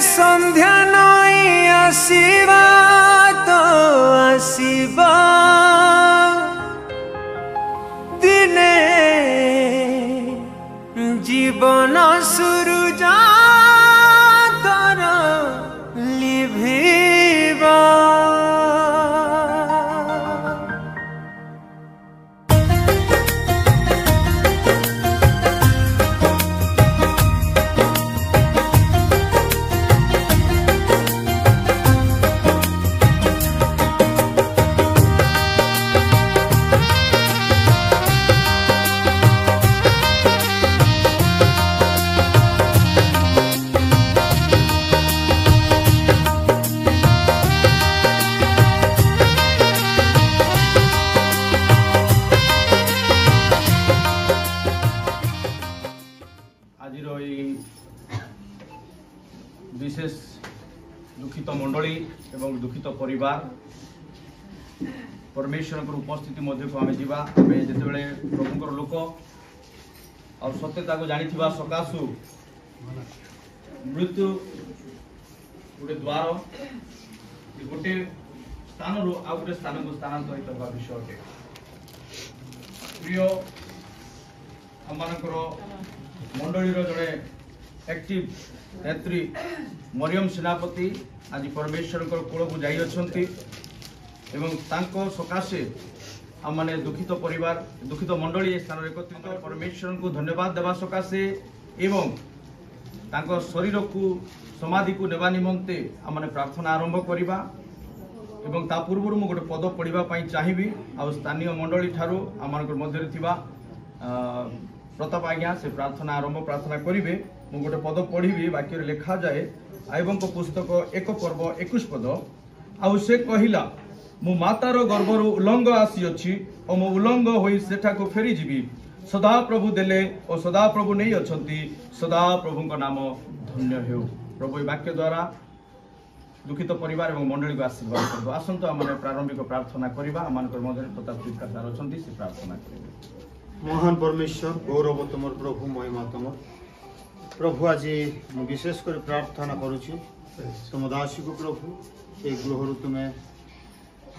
संध्या नई आसीबा तो आसीबा दिने जीवन सुरुजा तर लिभिबा। विशेष दुखित मंडली एवं दुखित परिवार परमेश्वर उपस्थिति मध्य को आम जावा आम जिते प्रभुंर लोक आ सत्यता को जानी सकाशु मृत्यु गोटे द्वार गोटे स्थान रु आ गोटे स्थान को स्थानांतरित होगा विषय अटे। प्रिय आम मंडली जड़े एक्टिव नेत्री मरियम सेनापति आज परमेश्वर कूल को जाई एवं सकाशे आम मैंने दुखित परिवार दुखित मंडली स्थान एकत्रित परमेश्वर को धन्यवाद देवा सकाशे एवं तांको शरीर को समाधि को नेबा निमंते आम मैंने प्रार्थना आरंभ करवा एवं ता पूर्व मु गोटे पद पढ़ाई चाहिए आ स्थानीय मंडली ठारू आम मध्य प्रताप आज्ञा से प्रार्थना आरंभ प्रार्थना करेंगे मु गोटे पद पढ़ी वाक्य लिखा जाए आयबों पुस्तक 1 पर्व 21 पद आउ से कहला मु मातार गर्भर उलंग आसी और मु उलंग होई सेठा को फेरी जीवी सदा प्रभु देले और सदा प्रभु नहीं अछंती सदा प्रभु का नाम धन्य हो। प्रभु वाक्य द्वारा दुखित परिवार और मंडली को आशीर्वाद कर आसतु आम प्रारंभिक प्रार्थना करवा आम मध्य प्रताप सार अच्छा से प्रार्थना करेंगे। महान परमेश्वर गौरव तुम प्रभु महिमा तुम प्रभु आज विशेषकर प्रार्थना करुच्ची तुम दासी को प्रभु ये गृह तुम्हें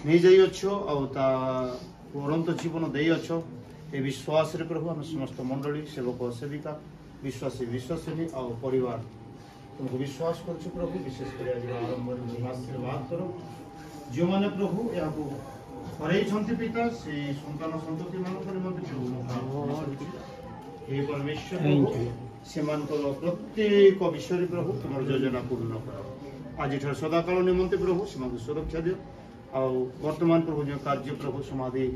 नहीं जाइछ अनंत जीवन देछ ये विश्वास रे प्रभु आम समस्त मंडली सेवक सेविका विश्वासी विश्वासिनी आ परिवार तुमको विश्वास कर प्रभु विशेषकर आज आरंभ आशीर्वाद करो जो मैंने प्रभु या हरई पिता से संतान संतति मान परमेश्वर से प्रत्येक विषय प्रभु तुम योजना पूर्ण कर आज सदाकाल निमंते प्रभु से सुरक्षा दियो वर्तमान प्रभु जो कार्य प्रभु समाधि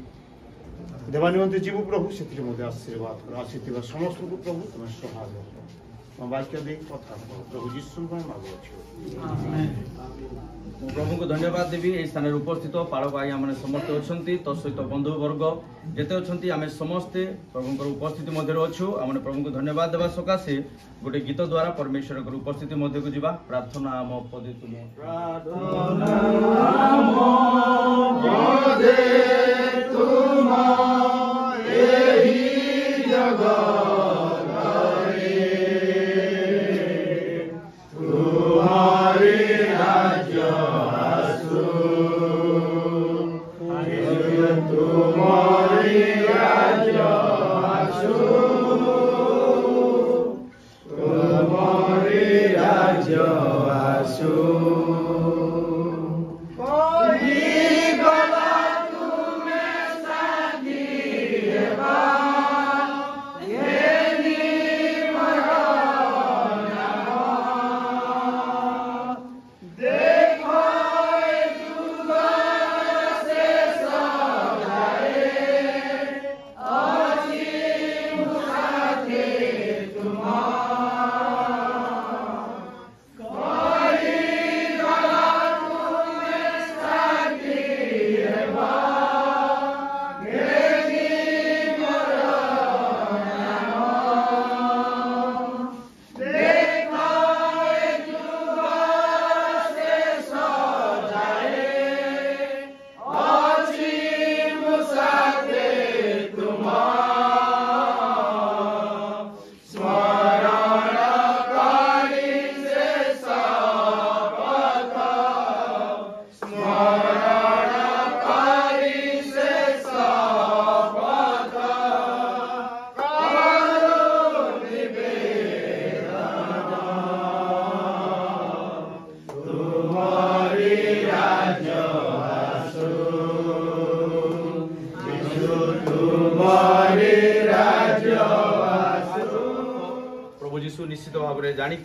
देवा निमंते जीव प्रभु से आशीर्वाद कर आसी समस्त को प्रभु तुम सहाय वाक्य दे कथा प्रभु जीशु प्रभु को धन्यवाद देवी ये स्थान उपस्थित पाड़क आज्ञा मैंने समस्त अच्छा सहित बंधु वर्ग जिते अच्छा आम समस्ते प्रभु उपस्थिति मध्य अच्छु आम प्रभु को धन्यवाद देवा सकाशे गोटे गीत द्वारा परमेश्वर उपस्थिति मध्य को जीवा प्रार्थना आम पदे निश्चित भाव में जानी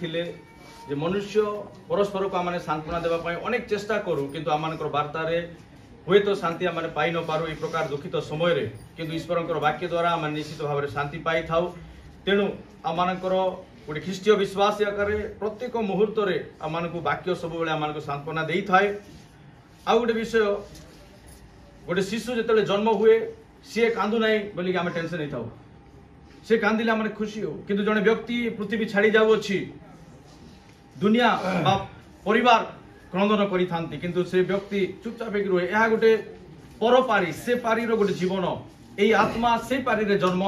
जे मनुष्य परस्पर को आम सांत्वना देवाई अनेक चेष्टा करूँ किंतु आम वार्तार हुए तो शांति आम पाई न पारू ये प्रकार दुखित समय किंतु ईश्वर वाक्य द्वारा आम निश्चित भाव में शांति पाई था। तेणु आम गोटे ख्रीष्टीय विश्वास आकार प्रत्येक मुहूर्त आम वाक्य सब आम सांत्वना दे थाए। आउ गोटे विषय गोटे शिशु जो जन्म हुए सी कांदू ना बोलिक आम टेंशन नहीं था से कांदिले आम खुशी हो किंतु जड़े व्यक्ति पृथ्वी छाड़ी जाऊँगी दुनिया बा परिवार क्रंदन करी थांती किंतु से व्यक्ति चुपचाप एक रुहे। यह गोटे पर पारी से पारी गोटे जीवन यही आत्मा से पारी रे जन्म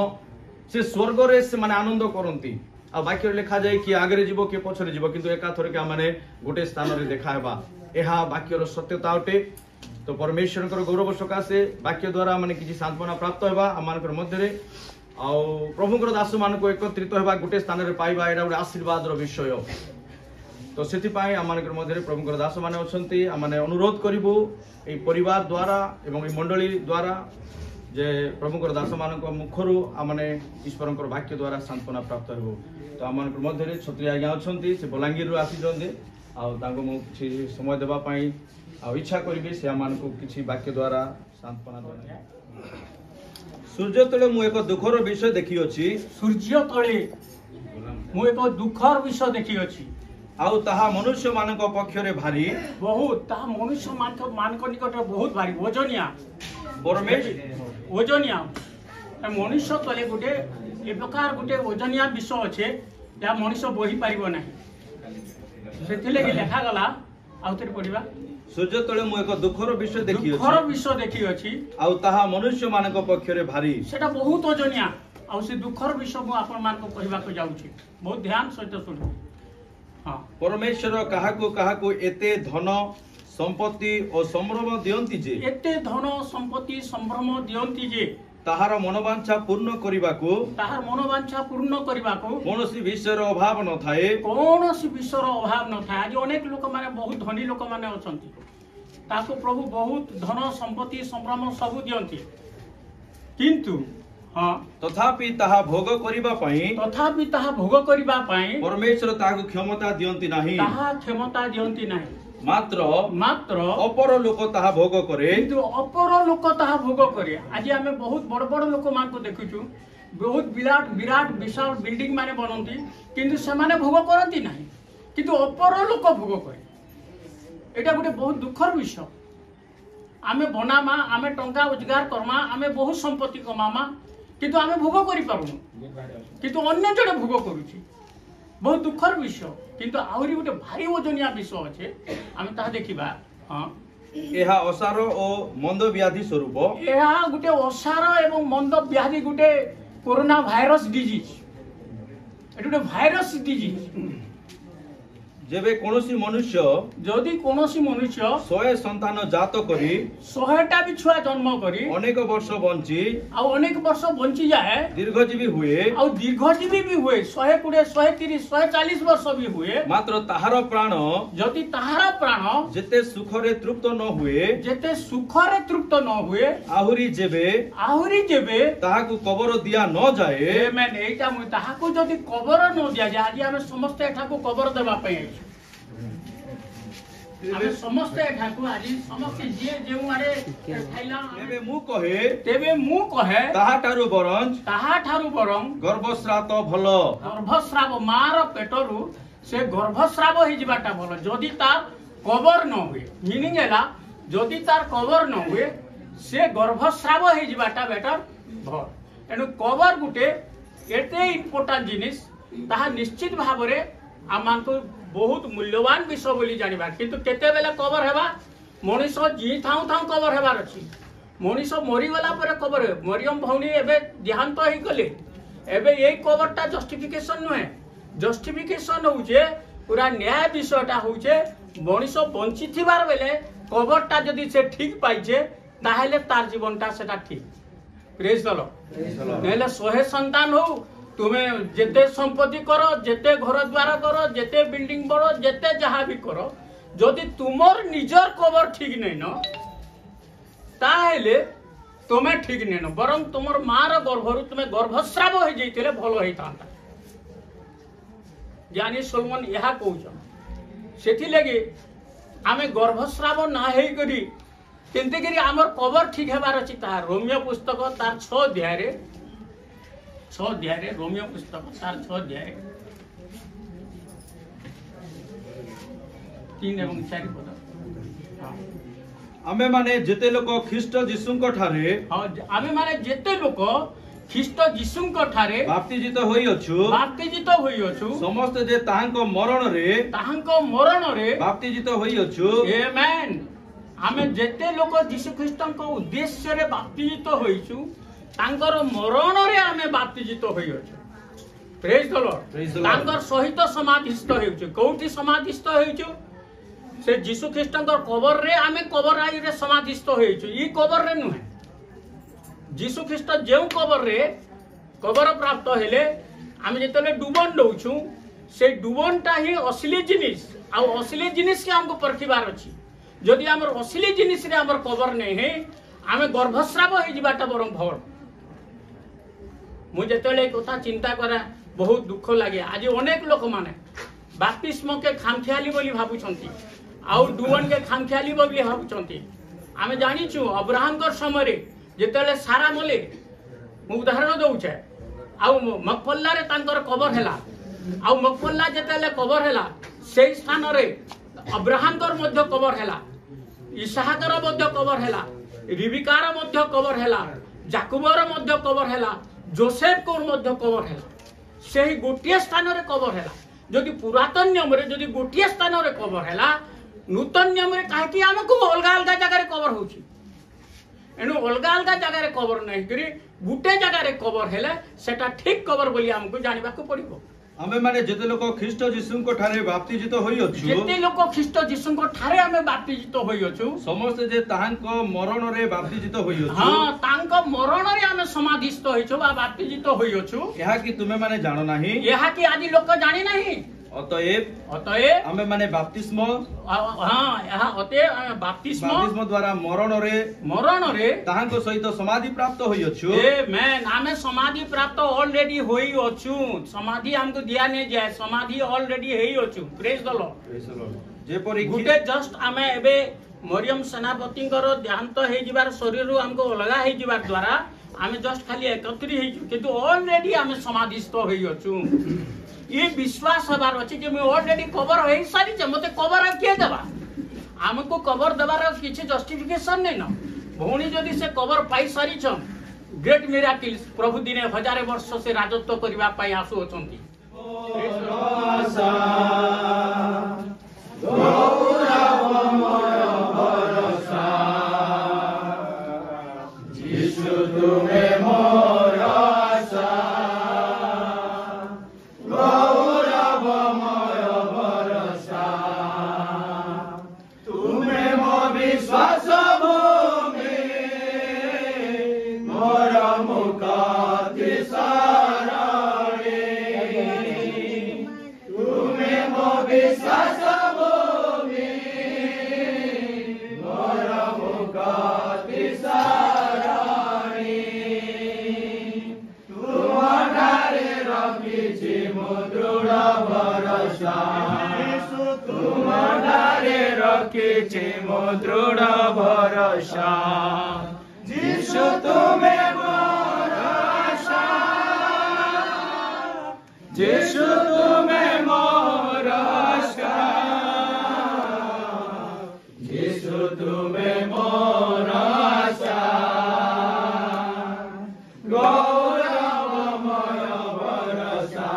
से स्वर्ग रे से माने आनंद करती आ वाक्य लिखा जाए कि आगे जीव किए पछरे जीव किंतु एका थरके माने गोटे स्थान रे देखा हेबा यह वाक्यर सत्यता अटे। तो परमेश्वर गौरव सकाशे वाक्य द्वारा माने किसी सांत्वना प्राप्त होगा आम मध्य आउ प्रभुकर दास मान एकत्रित होगा गोटे स्थान में पाइबा एटा गोटे आशीर्वाद विषय। तो से आम मध्य प्रभुकर दास मैंने अच्छा आम अनुरोध करूँ ये परिवार द्वारा एवं मंडली द्वारा जे प्रभुकर दास मान मुखर आम ईश्वर वाक्य द्वारा सांत्वना प्राप्त हो। तो आम मध्य छत्री आज्ञा अच्छा से बलांगीर आसी कि समय देवाई इच्छा करी से आम किसी वाक्य द्वारा सांत्वना देना। सूर्य तले मु एक दुखर विषय देखी अछि सूर्य तले मु एक दुखर विषय देखी अछि आउ ताहा मनुष्य मानक पक्षरे भारी बहुत ताहा मनुष्य मानक निकट बहुत भारी ओजनिया परमेश्वर ओजनिया मनुष्य तले गोटे ए प्रकार गोटे ओजनिया विषय अच्छे या मनुष्य बोही पारिबो नाही सेति लगी लेखा गला आउतरे पढिबा। सूर्य तले मु एक दुखर विषय देखी अछि दुखर विषय देखी अछि आउ ताहा मनुष्य मानक पक्षरे भारी सेटा बहुत ओजनिया आउ से दुखर विषय मु आपन मान को कहबा को जाउछि बहुत ध्यान सहित सुन। हाँ परमेश्वर काहाकू एते धन संपत्ति और संभ्रम दियंती जे एते धन संपत्ति संभ्रम दियंती जे ताहार मनोवांछा पूर्ण करिबाकू ताहार मनोवांछा पूर्ण करिबाकू कोनोसी विषयर अभाव न थाए कोनोसी विषयर अभाव न थाए। आज अनेक लोक माने बहुत धनी लोक माने अछंती ताको प्रभु बहुत धन संपत्ति संभ्रम सब दियंती किंतु हाँ तथापि ताहा भोग करिबा पई तथापि ताहा भोग करिबा पई परमेश्वर ताहाकू क्षमता दियंती नाही ताहा क्षमता दियंती नाही मात्र अपर लोक ताहा भोग करे किंतु अपर लोक ताहा भोग करे। आज आमे बहुत बड़ बड़ लोक मान को देखुछु बहुत विराट विशाल बिल्डिंग माने बनंती किंतु से माने भोग करंती नाही किंतु अपर लोक भोग करे। एटा गोटे बहुत दुखर विषय। आमे बनामा आमे टंका रोजगार करमा आमे बहुत संपत्ति कमामा किंतु आमे भोग करि पारुनु किंतु अन्य जड़े भोग करूछि बहुत दुखर विषय। किंतु आहुरी गोटे भारी ओजनिया विषय अच्छे आमे ताहा देखिबा। हाँ एहा असार और मंद व्याधि स्वरूप एहा गोटे असार एवं मंद व्याधि गोटे कोरोना भाइरस डिजीज एटा गोटे भाइरस डिजीज जेबे कोनोसी मनुष्य जदि कोनोसी मनुष्य 100 संतान जात करी 100टा भी छुआ जन्म करी अनेक वर्ष बंची आ अनेक वर्ष बंची जाए दीर्घजीवी हुए आ दीर्घजीवी भी हुए 120 130 140 वर्ष भी हुए मात्र ताहार प्राण जदि ताहार प्राण जेते सुखरे तृप्त न हुए जेते सुखरे तृप्त न हुए आहुरी जेबे ताहाकू कबर दिया न जाए आमेन एटा मु ताहाकू जदि कबर न दिया जाए आज हम समस्त एठाकू कबर देबा पई आमे समस्त एठाकू आज समस्त जे जेउ आरे खाइला तेबे मु कहे ताहाठारु बरं गर्भस्राव भलो गर्भस्राव मार पेटरू से गर्भस्राव हो जिबाटा भलो जदि तार कबर न हुए मीनिंग हैला जदि तार कबर न हुए से गर्भस्राव हो जिबाटा बेटर भर। एनु कबर गुटे एते इम्पोर्टेंट जिनिस ताहा निश्चित भाव रे आमान को बहुत मूल्यवान विषय बोली जानिबा किंतु केते बेला कबर हेबा मनीष जी थाउ कबर हेबार अछि मनीष मरी गला पर कबर मरियम भौनी एबे देहांत ही गले एबे ए कबरटा जस्टिफिकेशन नुहे जस्टिफिकेशन होउचे पूरा न्याय विषयटा होउचे मनीष बंची थिबार बेले कबरटा जदि से ठीक पाइचे ताहेले तार जीवनटा सेटा ठीक प्रेज द लॉर्ड नेले 100 संतान हो तुम्हें जेते संपत्ति करो जेते घर द्वार करो जेते बिल्डिंग बड़ो जेते जहाँ भी करो जदि तुमर निजर कबर ठीक नहीं न ताहेले तुम्हें ठीक नहीं न बरं तुमर मार गर्भरु तुम्हें गर्भस्राव हो जाइतिले भलो होइतांता ज्ञानी सोलोमन यह कहउछन सेथि लगे आमे गर्भस्राव ना हेई करी केनते करी हमर कबर ठीक हेबार अछि ता रोमियो पुस्तक तार 6 अध्याय रे रोमियो पुस्तक तार 6 अध्याय 3 एवं 4 पद आमे माने जेते लोक ख्रीष्ट जीशुंको ठारे आमे माने जेते लोक ख्रीष्ट जीशुंको ठारे बाप्तिजित होई अछु समस्त जे ताहांको मरण रे बाप्तिजित होई अछु आमेन आमे जेते लोक जीशु ख्रीष्टंको उद्देश्य रे बाप्तिजित होइछु तांकर मरण रे आमे बाप्तिजित होई अछु प्रेज द लॉर्ड तांकर सहित समाधिस्थ हेउछु कोठी समाधिस्थ हेउछु से जीशु ख्रीष्टंकर कबर रे आमे कबर आई रे समाधिस्थ होइछु ई कबर रे नुहे जीशु ख्रीष्ट जेउ कबर रे कबर प्राप्त हेले आमे जेतले डुबन दउछु से डुबनटा ही असली जिनिस आ असली जिनिस के हमको परखिबार अछि जदि हमर असली जिनिस रे हमर कबर नै हे आमे गर्भस्राव हे जिबाटा बरम भर मु जेतले कथा चिंता करा बहुत दुख लागे आज अनेक लोक माने बाप्तिस्म के खामखियाली बोली भाबुछंती आउ डुबन के खामखियाली बोली भाबुछंती आमे जानिछु अब्राहम कर समय रे जेतले सारा मले मु उदाहरण दउछे आउ मकपल्ला रे तांकर कबर हेला आउ मकपल्ला जेतले कबर हेला सेही स्थान रे अब्राहम कर मध्य कबर हेला इसहाकर मध्य कबर हेला रिबिकार मध्य कबर हेला जाकुबर मध्य कबर हेला जोसेफ को मध्य कबर हेला सेही गोटिए स्थान रे कबर हेला जदि पुरातन नियम रे जदि गोटिए स्थान रे कबर हेला नूतन नियम रे काहे कि हमको अलगा अलगा जगह रे कबर होची एनु अलगा अलगा जगह रे कबर नहीं करी गुटे जगह रे कबर हेले सेटा ठीक कबर बोली हमको जानिबा को पड़िबो आमे माने जेते लोक ख्रीष्ट जीशुंको ठारे बाप्तिजित होई अछु जेते लोक ख्रीष्ट जीशुंको ठारे आमे बाप्तिजित होई अछु समस्त जे ताहांको मरण रे बाप्तिजित होई अछु हां तांको मरण रे आमे समाधिस्थ होइछु बा बाप्तिजित होई अछु यहा कि तुमे माने जानो नाही यहा कि आदि लोक जानि नाही अतएव आमे माने बाप्तिस्म हां यहा अतएव बाप्तिस्म द्वारा मरण रे ताहांको सहित समाधि प्राप्त होई अछु आमेन आमे समाधि प्राप्त ऑलरेडी होई अछु समाधि हमको दिया नै जाय समाधि ऑलरेडी हेई अछु प्रेज द लॉर्ड जे परि गुटे जस्ट आमे एबे मरियम सेनापतिंकर देहांत हेई जिबार शरीर हमको अलगा हेई जिबार द्वारा आमे जस्ट खाली एकत्रित हेई किंतु ऑलरेडी आमे समाधिस्थ होई अछु ये विश्वास हबार अछि जे मैं ऑलरेडी कवर होई सारी जे मते कवर के देबा हमको कवर देबार किछि जस्टिफिकेशन नै न भौणी जदि से कवर पाई सारी छन ग्रेट मिराकिल्स प्रभु दिने हजार वर्ष से राजत्व करबा पाई आसु अछंती जीशु तुम्हें मोर आशा दृढ़ भरोसा जीशु तुम्हें मोर आशा जीशु तुम्हें मोर आशा जीशु तुम्हें मोर आशा गौरवमय भरोसा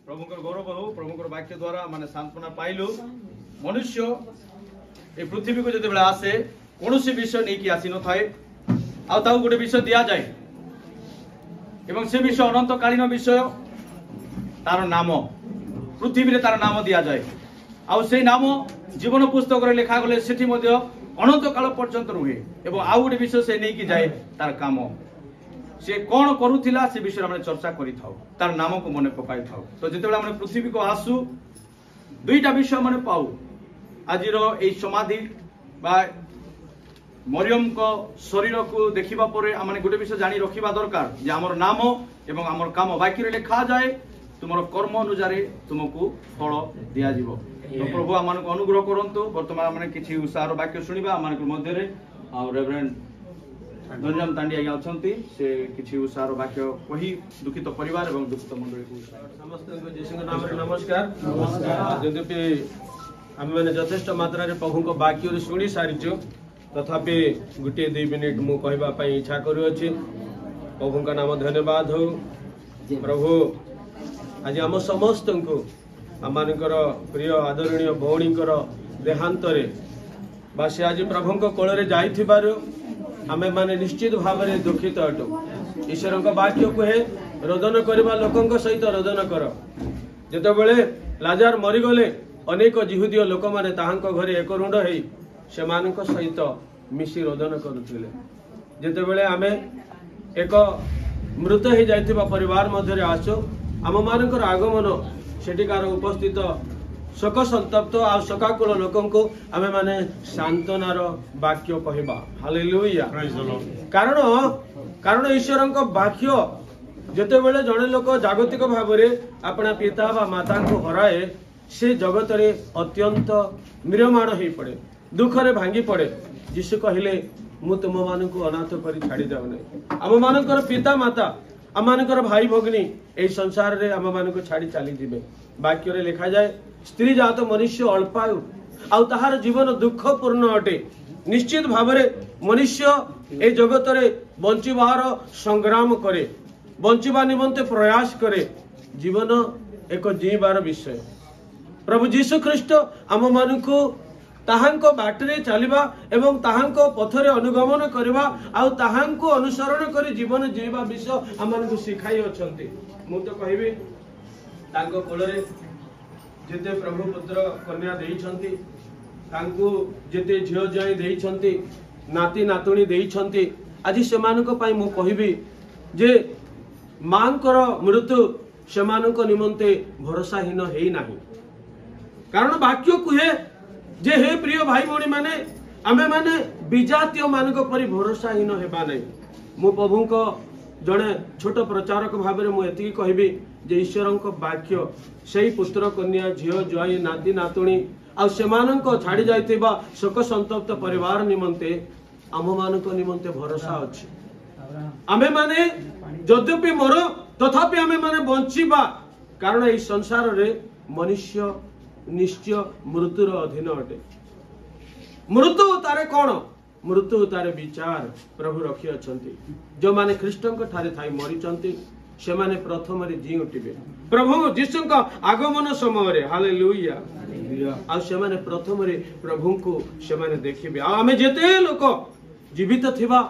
प्रभुकर गौरव हो प्रभुकर वाक्य द्वारा माने सांत्वना पाइलु मनुष्य ए पृथ्वी को जते बेला आसे कोनोसी विषय नै कि आसी न थाए आ ताऊ गोटे विषय दिया जाय एवं से विषय अनंत कालीन विषय तार नाम पृथ्वी रे तार नाम दिया जाय आ से नाम जीवन पुस्तक रे लिखा गले सेठी मध्ये अनंत काल पर्यंत रुहे एवं आ गोटे विषय से नै कि जाय तार काम से कोन करूथिला से विषय हमने चर्चा करि थाउ तार नाम को मने पकाई थाउ तो जते बेला हमने पृथ्वी को आसु दुईटा विषय मने पाऊ आजिर ए समाधि बा मरियम को शरीर को देखिबा परे आमने गोटे विषय जानी रखिबा दरकार जे हमर नाम एवं हमर काम वाक्य रे लिखा जाए तुमर कर्म अनुसार तुमको फल दिया जीवो। तो प्रभु आम अनुग्रह करंतु। वर्तमान आम किछि उत्साह वाक्य शुणिबा आम मध्य रेवरेंड धनराम तांडी आज्ञा अछंती से किछि उत्साह वाक्य कही दुखित परिवार एवं दुखित मंडली को समस्त जीशु नाम नमस्कार। यद्यपि आम मैंने यथेष्ट मात्रा प्रभु को वाक्य शुणी सारी तथापि गोटे 2 मिनिट मु कहबा इच्छा करूँगी। प्रभु का नाम धन्यवाद हो। प्रभु आज आम समस्त को आम प्रिय आदरणीय भौणी देहांत से आज प्रभु कोल जाइथिबारु आमे माने निश्चित भाव में दुखित अटु। ईश्वर वाक्य कहे रोदन करवा लोकों सहित रोदन कर। जेतेबेले लाजार मरीगले अनेक जिहुदीय लोक माने ताहांको घरे एक रुंड हेई सेमानक सहित मिसी रोदन करुथिले। जेतेबेले आमे एक मृत हो जाइथिबा परिवार मध्य आसु आम मानकर आगमन सेटिकार उपस्थित शोक संतप्त आ शोकाकुल लोकों को आमे माने सांत्वनार वाक्य कहबा। हालेलुया। कारण ईश्वरक वाक्य जेतेबेले जड़े लोक जागतिक भाव में अपना पिता बा माता को हराए से जगत रे अत्यंत म्रियमाण हो पड़े, दुख रे भांगी पड़े। यीशु कहले मु तुम मान को अनाथ कर छाड़ी जाऊना। आम मानकर पिता माता आम मानकर भाई भगिनी ए संसार रे आम मान को छाड़ी चली जिबे। वाक्य रे लिखा जाए स्त्री जात मनुष्य अल्पायु आउ ताहार जीवन दुखपूर्ण अटे। निश्चित भाव में मनुष्य ए जगत रे बंचिबार संग्राम करे, बंचिबा निमंते प्रयास करे। जीवन एक जीवार विषय। प्रभु जीशु ख्रीष्ट आम मानकु ताहांको बाटरे चलिबा एवं ताहांको पथरे अनुगमन करबा आउ ताहांको अनुसरण करी जीवन जीवा विषय आम मानकु सिखाई अछंती। मु तो कहबी तांको कोलरे जेते प्रभु पुत्र कन्या देइछंती, तांको जेते झियो जाई देइछंती, नाती नातुणी देइछंती, आज सेमानक पई मु कहबी जे मांकर मृत्यु सेमानक निमंते भरोसाहीन हेई नाही। कारण वाक्य कहे जे हे प्रिय भाई भौणी माने आमे माने विजातीय मानक परि भरोसाहीन हेबा नै। मु प्रभु को जड़े छोट प्रचारक भाव में मुझे कहबी जे ईश्वरक वाक्य सही पुत्र कन्या झियो ज्वाई नाती नातुणी आ छाड़ी जाइथिबा शोक संतप्त परिवार निमंते आम मानक निमंते भरोसा अछि। आमे माने यद्यपि मर तथापि आमे माने बंचिबा। कारण एई संसार रे मनुष्य निश्चय मृत्युर अधीन अटे। मृत्यु तारे कौन? मृत्यु तारे विचार प्रभु रखी अछंती। जो माने ख्रीष्टंक ठारे थाई मरिचंती से माने प्रथम रे जी उठिबे प्रभु जीशुंक आगमन समय रे। हालेलुया। आ से माने प्रथम रे प्रभु को से माने देखिबे। आ आमे जेते लोक जीवित थिबा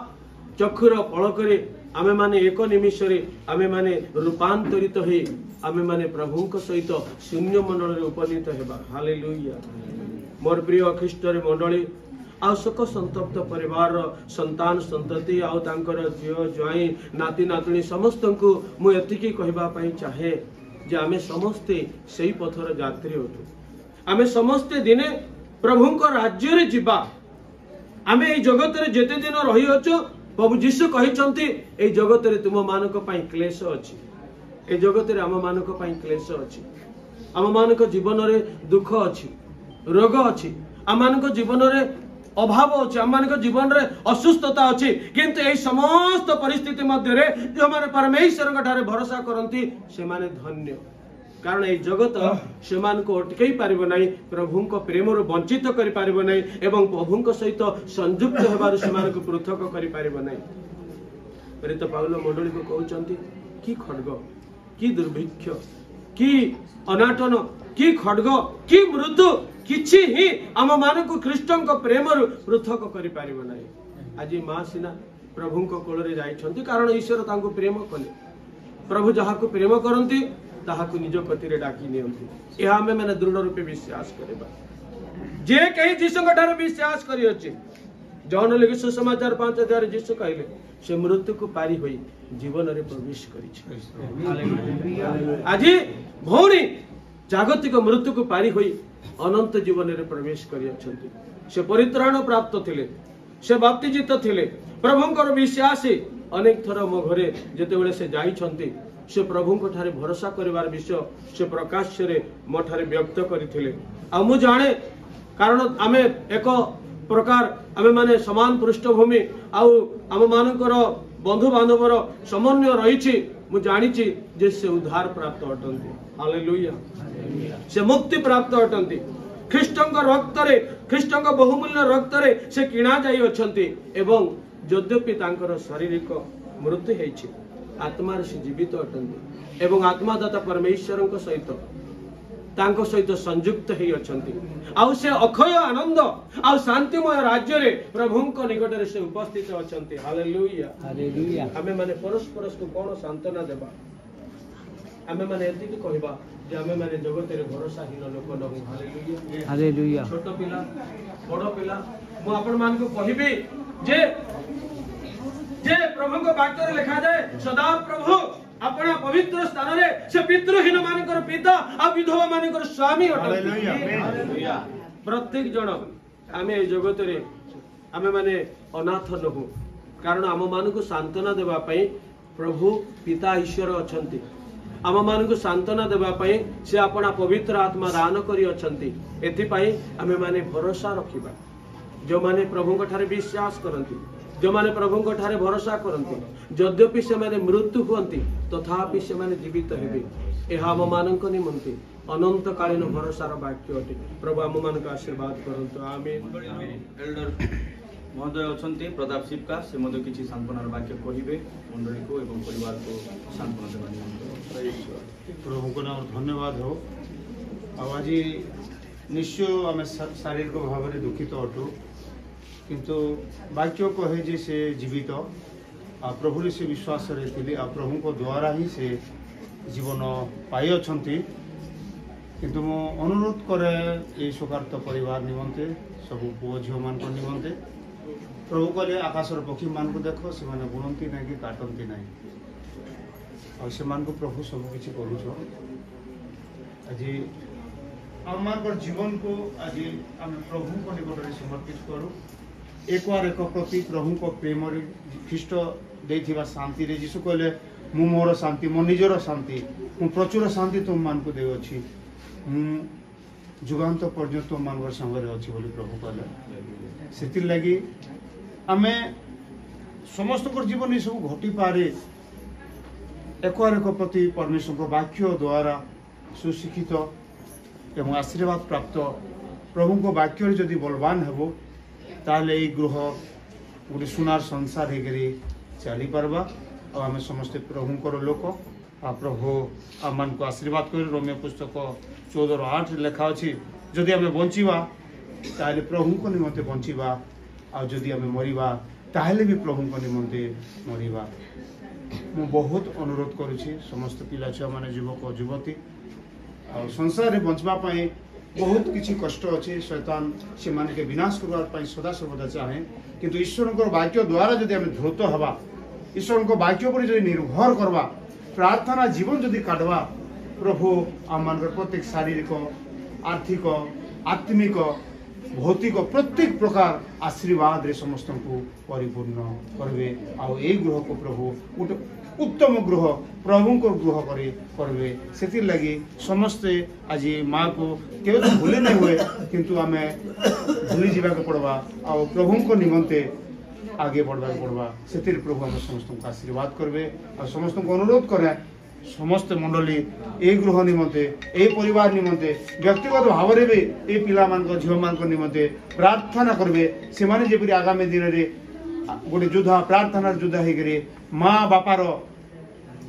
चक्षुर पलक रे आमे माने एक निमिष रे आमे माने रूपांतरित हे आमे माने प्रभु को सहित शून्य मंडल रे उपनीत हेबा। हालेलुया। मोर प्रिय ख्रीष्ट रे मंडली आ शोक संतप्त परिवार संतान संतति आउ तांकर झियो ज्वाई नाती नातुणी समस्त को मु एतिकी कहबा पई चाहे जे आमे समस्ते सेही पथर यात्री होतु। आमे समस्ते दिने प्रभु को राज्य रे जिबा। आमे ए जगत रे जेते दिन रही अछु प्रभु जीशु कहिचंती ए जगत रे तुम मानक पई क्लेश अछि। ए जगत रे आम मानक पई क्लेश अछि। आम मानक जीवन रे दुख अछि, रोग अछि, आम मानक जीवन रे अभाव अच्छे, आम मान जीवन रे असुस्थता अच्छी। किंतु यही समस्त परिस्थिति मध्य जो माने परमेश्वर ठारे भरोसा करती से माने धन्य। कारण ये जगत से अटकई पारिबो नहीं, प्रभु को प्रेम वंचित करि पारिबो नहीं एवं प्रभु सहित संयुक्त हेबारु से पृथक करि पारिबो नहीं। प्रेरित पाउल मंडली को कहउचंती कि खड्ग कि दुर्भिक्ष कि अनाटन कि खड्ग कि मृत्यु किछि ही आम मानक ख्रीष्टंक प्रेम पृथक करि पारिबो नाही। आज मां सिना प्रभु को कोल रे जाइछंती कारण ईश्वर तांको प्रेम कले। प्रभु जहाको प्रेम करंती ताहाको निज कति रे डाकी नियंती। एहा हमें माने दृढ़ रूपे विश्वास करबा। जे कहि जीशुक ठारे विश्वास करि अछि जौन लिखि सुसमाचार 5:10 जीशु कहले से मृत्यु को पारी होई जीवन रे प्रवेश करि छै। आज भौणी जागतिक मृत्यु को पारी होई अनंत जीवन रे प्रवेश करि अछंती। से परित्राण प्राप्त थिले, से बाप्तिजित थिले। प्रभुंकर विश्वास अनेक थर मो घरे जेतेबेले से जाई छंती से प्रभु को ठारे भरोसा करिवार विषय से प्रकाश रे मोठारे व्यक्त करथिले आ मु जाने कारण आमे एक प्रकार आमे माने समान पृष्ठभूमि आउ आम मानकर बंधु बांधवर समन्वय रही मु जानी जे से उद्धार प्राप्त अटंती हालेलुया से मुक्ति प्राप्त अटंती ख्रीष्टଙ୍କ रक्तरे ख्रीष्टଙ୍କ बहुमूल्य रक्तरे से किणा जाई अछंती एवं यद्यपि तांकर शारीरिक मृत्यु हेछि आत्मार से जीवित अटंती एवं आत्मादाता परमेश्वरଙ୍କ सहित तांको सहित संयुक्त हेई अछंती आउ से अक्षय आनंद आउ शांतिमय राज्य रे प्रभुଙ୍କ निकटरे से उपस्थित अछंती हालेलुया हालेलुया हमें माने परस्पर को कोन सांत्वना देबा हमें माने एति कि कहबा जे हमें माने जगत रे भरोसाहीन लोक नहु हालेलुया हालेलुया छोट पिला बड़ पिला मु आपण मान को कहिबी जे प्रभुଙ୍କ वाक्य रे लिखा जाए सदा प्रभु अपना पवित्र स्थान रे से पितृहीन मानकर पिता आ विधवा मानकर स्वामी अटंती प्रत्येक जन आमे ए जगत रे आमे माने अनाथ नहु कारण आम मान को सांत्वना देबा पई प्रभु पिता ईश्वर अछंती आम मान को सांत्वना देबा पई से अपना पवित्र आत्मा दान करी अछंती एथि पई आमे माने भरोसा रखिबा जो माने प्रभु ठारे विश्वास करंती जो माने प्रभु को ठारे भरोसा करंती यद्यपि से माने मृत्यु हुअंती तथापि से माने जीवित हेबे एहा हम मानक निमंते अनंत कालीन भरोसार वाक्य अटे प्रभु हम मान का आशीर्वाद करंतु आमीन एल्डर महोदय अछंती प्रताप शिवका से मधु किछि सांत्वनार वाक्य कहिबे मंडली को एवं परिवार को सांत्वना देबा निमंते प्रभु को नाम धन्यवाद हो आज निश्चय आम शारीरिक भाव में दुखित अटू किंतु वाक्य कहे जे से जीवित आ प्रभु से विश्वास रे आ प्रभु को द्वारा ही से जीवन पाई अछंती किंतु मो अनुरोध करे ये शोकार्त परिवार निमंते सब पुओ झील मान निमंते प्रभु कहले आकाशर पक्षी मान को देख से माने बुणंती ना कि काटंती ना और से मान को प्रभु सब किछि करूछ आज आम जीवन को आज आम प्रभु को निकट में समर्पित करूँ एक बार एक प्रति प्रभु को प्रेम ख्रीष्ट देथिबा शांति रे यीशु कहले मु मोर शांति मो निजर शांति मु प्रचुर शांति तुम मान को दे अछि जुगांत पर्यंत तुम मान संग रे अछि बोली प्रभु कहले सेति लागि आमे समस्त को जीवन ये सब घटी पारे एक बार एक प्रति परमेश्वर को वाक्य द्वारा सुशिक्षित एवं आशीर्वाद प्राप्त प्रभु को वाक्य जदि बलवान हेबो ताले ए गृह गोटे सुनार संसार होकर चली पार्बा और आम समस्ते प्रभुंर लोक आ प्रभु आम को आशीर्वाद कर रोमियो पुस्तक 14:8 लेखा अच्छी जदि आम बंचा ताले प्रभु को निमंते बंचा आदि आम मरिबा ताहले भी प्रभु को निमंते मरिबा मु बहुत अनुरोध करुछि समस्त पिला छुआ माने युवक युवती आ संसार रे बंचबा पई बहुत किसी कष्ट अच्छे शैतान से मान के विनाश करने सदा सर्वदा चाहे किंतु ईश्वर को वाक्य द्वारा जदि आम धृत हवा ईश्वर को वाक्य पर जब निर्भर करवा प्रार्थना जीवन जदि काटवा प्रभु आम मान प्रत्येक शारीरिक आर्थिक आत्मिक भौतिक प्रत्येक प्रकार आशीर्वाद रे समस्त को परिपूर्ण करवे आ गृह को प्रभु गोटे उत्तम गृह प्रभु को गृह करवे से लगी समस्ते आज माँ को केवल तो भूले नहीं हुए किंतु आम भूली जावाक पड़वा आ प्रभु को निमंते आगे बढ़वा पड़वा से प्रभु आम समस्त को आशीर्वाद करवे आ समस्त को अनुरोध करे समस्त मंडली ए गृह निमंते ए परिवार निमंते व्यक्तिगत भाव में भी ए पिला मान झील मान निमंते प्रार्थना करवे से माने जेपरि आगामी दिन में गोटे युद्ध प्रार्थना युद्ध होकर माँ बापार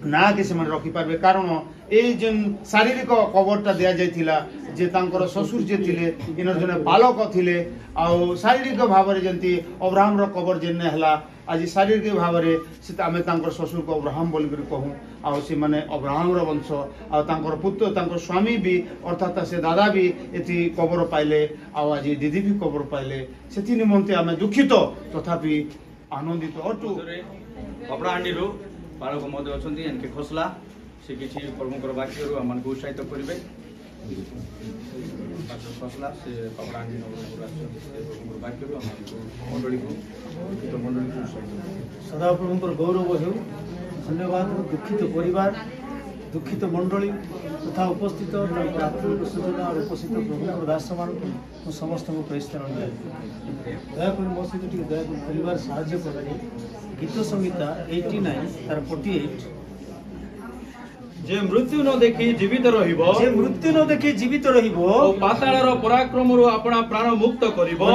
ना के रखी पारे कारण ये जेन शारीरिक कबरटा दि जाइथिला जे तांकर ससुर जे थिले इनर जने बालक थिले आ शारीरिक भाव में जंती अब्राहम रो कबर जेन हला आज शारीरिक भाव में से आमे तांकर ससुर को अब्राहम बोल कर कहूँ आ से माने अब्राहम रो वंश आ तांकर पुत्र तांकर स्वामी भी अर्थात से दादा भी एति कबर पाइले आ आज दीदी भी कबर पाइले सेति निमंते आमे दुखित तथापि आनंदित अटू कपड़ाहांडी बालक महोदय अच्छा एनके खोसला से किसी प्रभुंर वाक्य आम को उत्साहित करेंगे खोसला से कपड़ाहांडी प्रभुंर वाक्य मंडली को उत्साहित सदा प्रभुंर गौरव हो धन्यवाद दुखित परिवार दुखित मंडली तथा उपस्थित सूचना और उपस्थित प्रभु दास मान समस्त प्रेस्तारण दयाकोरी मो सहित दयाकोरी परिवार साहाय्य कर गीत संहिता 89 तार 48 जे मृत्यु न देखि जीवित रहिबो जे मृत्यु न देखि जीवित रहिबो ओ पाताळर पराक्रमरु अपना प्राण मुक्त करिबो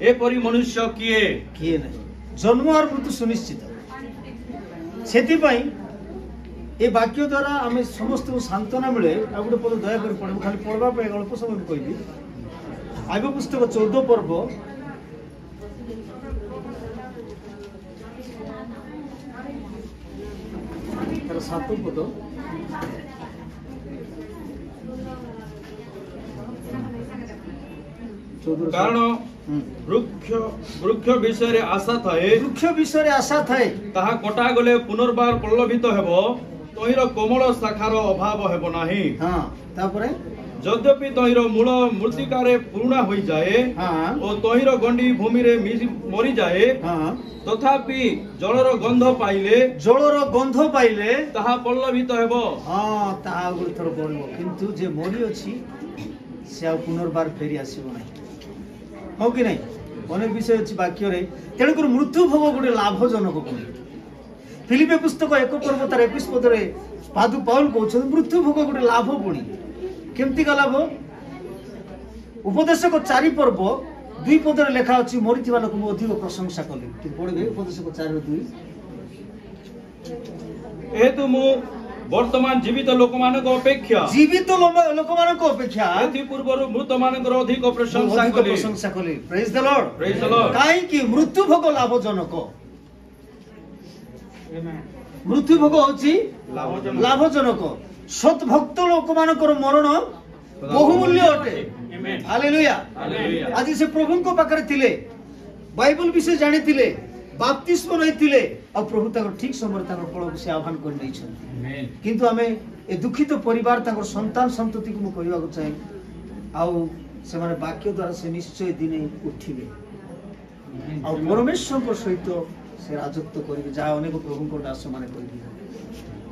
ए परि मनुष्य किए किए नहीं जन्म और मृत्यु सुनिश्चित सेति पई ए वाक्य द्वारा आम समस्त सांत्वना मिले आ गोटे पद दया कर पड़े खाली पढ़वा पे अल्प समय में कहबी आइब पुस्तक 14 पर्व तार 7 पद कारण वृक्ष वृक्ष विषय आशा थाए वृक्ष विषय आशा थाए ताहा कटा गले पुनर्बार पल्लवित हेबो तहिर कोमल शाखार अभाव हेबो नाही हां तापरे यद्यपि तहिर मूल मृत्तिकारे पुरुणा होई जाए हां ओ तहिर गंडी भूमि रे मरी जाए हां तथापि जलर गंध पाइले ताहा पल्लवित हेबो हां ताहा गुथर बोलबो किंतु जे मरी अछि से आ पुनर्बार फेरी आसीबो नाही हो कि नहीं अनेक विषय अच्छी वाक्य रे तेणुकर मृत्यु भोग गोटे लाभजनक गुण फिलिपे पुस्तक 1 पर्व तार 21 पद रे पादु पाउल कहउछ मृत्यु भोग गोटे लाभ पुणी केमती का लाभ उपदेशक 4 पर्व 2 पद रे लेखा अछि मरिथिबा लोक मो अधिक प्रशंसा कले कि पढबे उपदेशक 4 2 हेतु मु वर्तमान जीवित लोक मानक अपेक्षा एथि पूर्वरु मृत मानकर अधिक प्रशंसा कले प्रेज द लॉर्ड काई कि मृत्यु भोग लाभजनक मृत्यु भोग होची लाभजनक सत भक्त लोक मानकर मरण बहुमूल्य अटे हालेलुया आज से प्रभु को पाखरे थिले बाइबल विषय जानि थिले बाप्तिस्म नैथिले आ प्रभु ताकर ठीक समय ताकर फल से आह्वान कर नै छथि किंतु हमें ए दुखित परिवार ताकर संतान संतति को कहबा को चाहे आ से माने वाक्य द्वारा से निश्चय दिने उठिबे आ परमेश्वर को सहित से राजत्व करिवे जा अनेक प्रभु को दास माने करिवे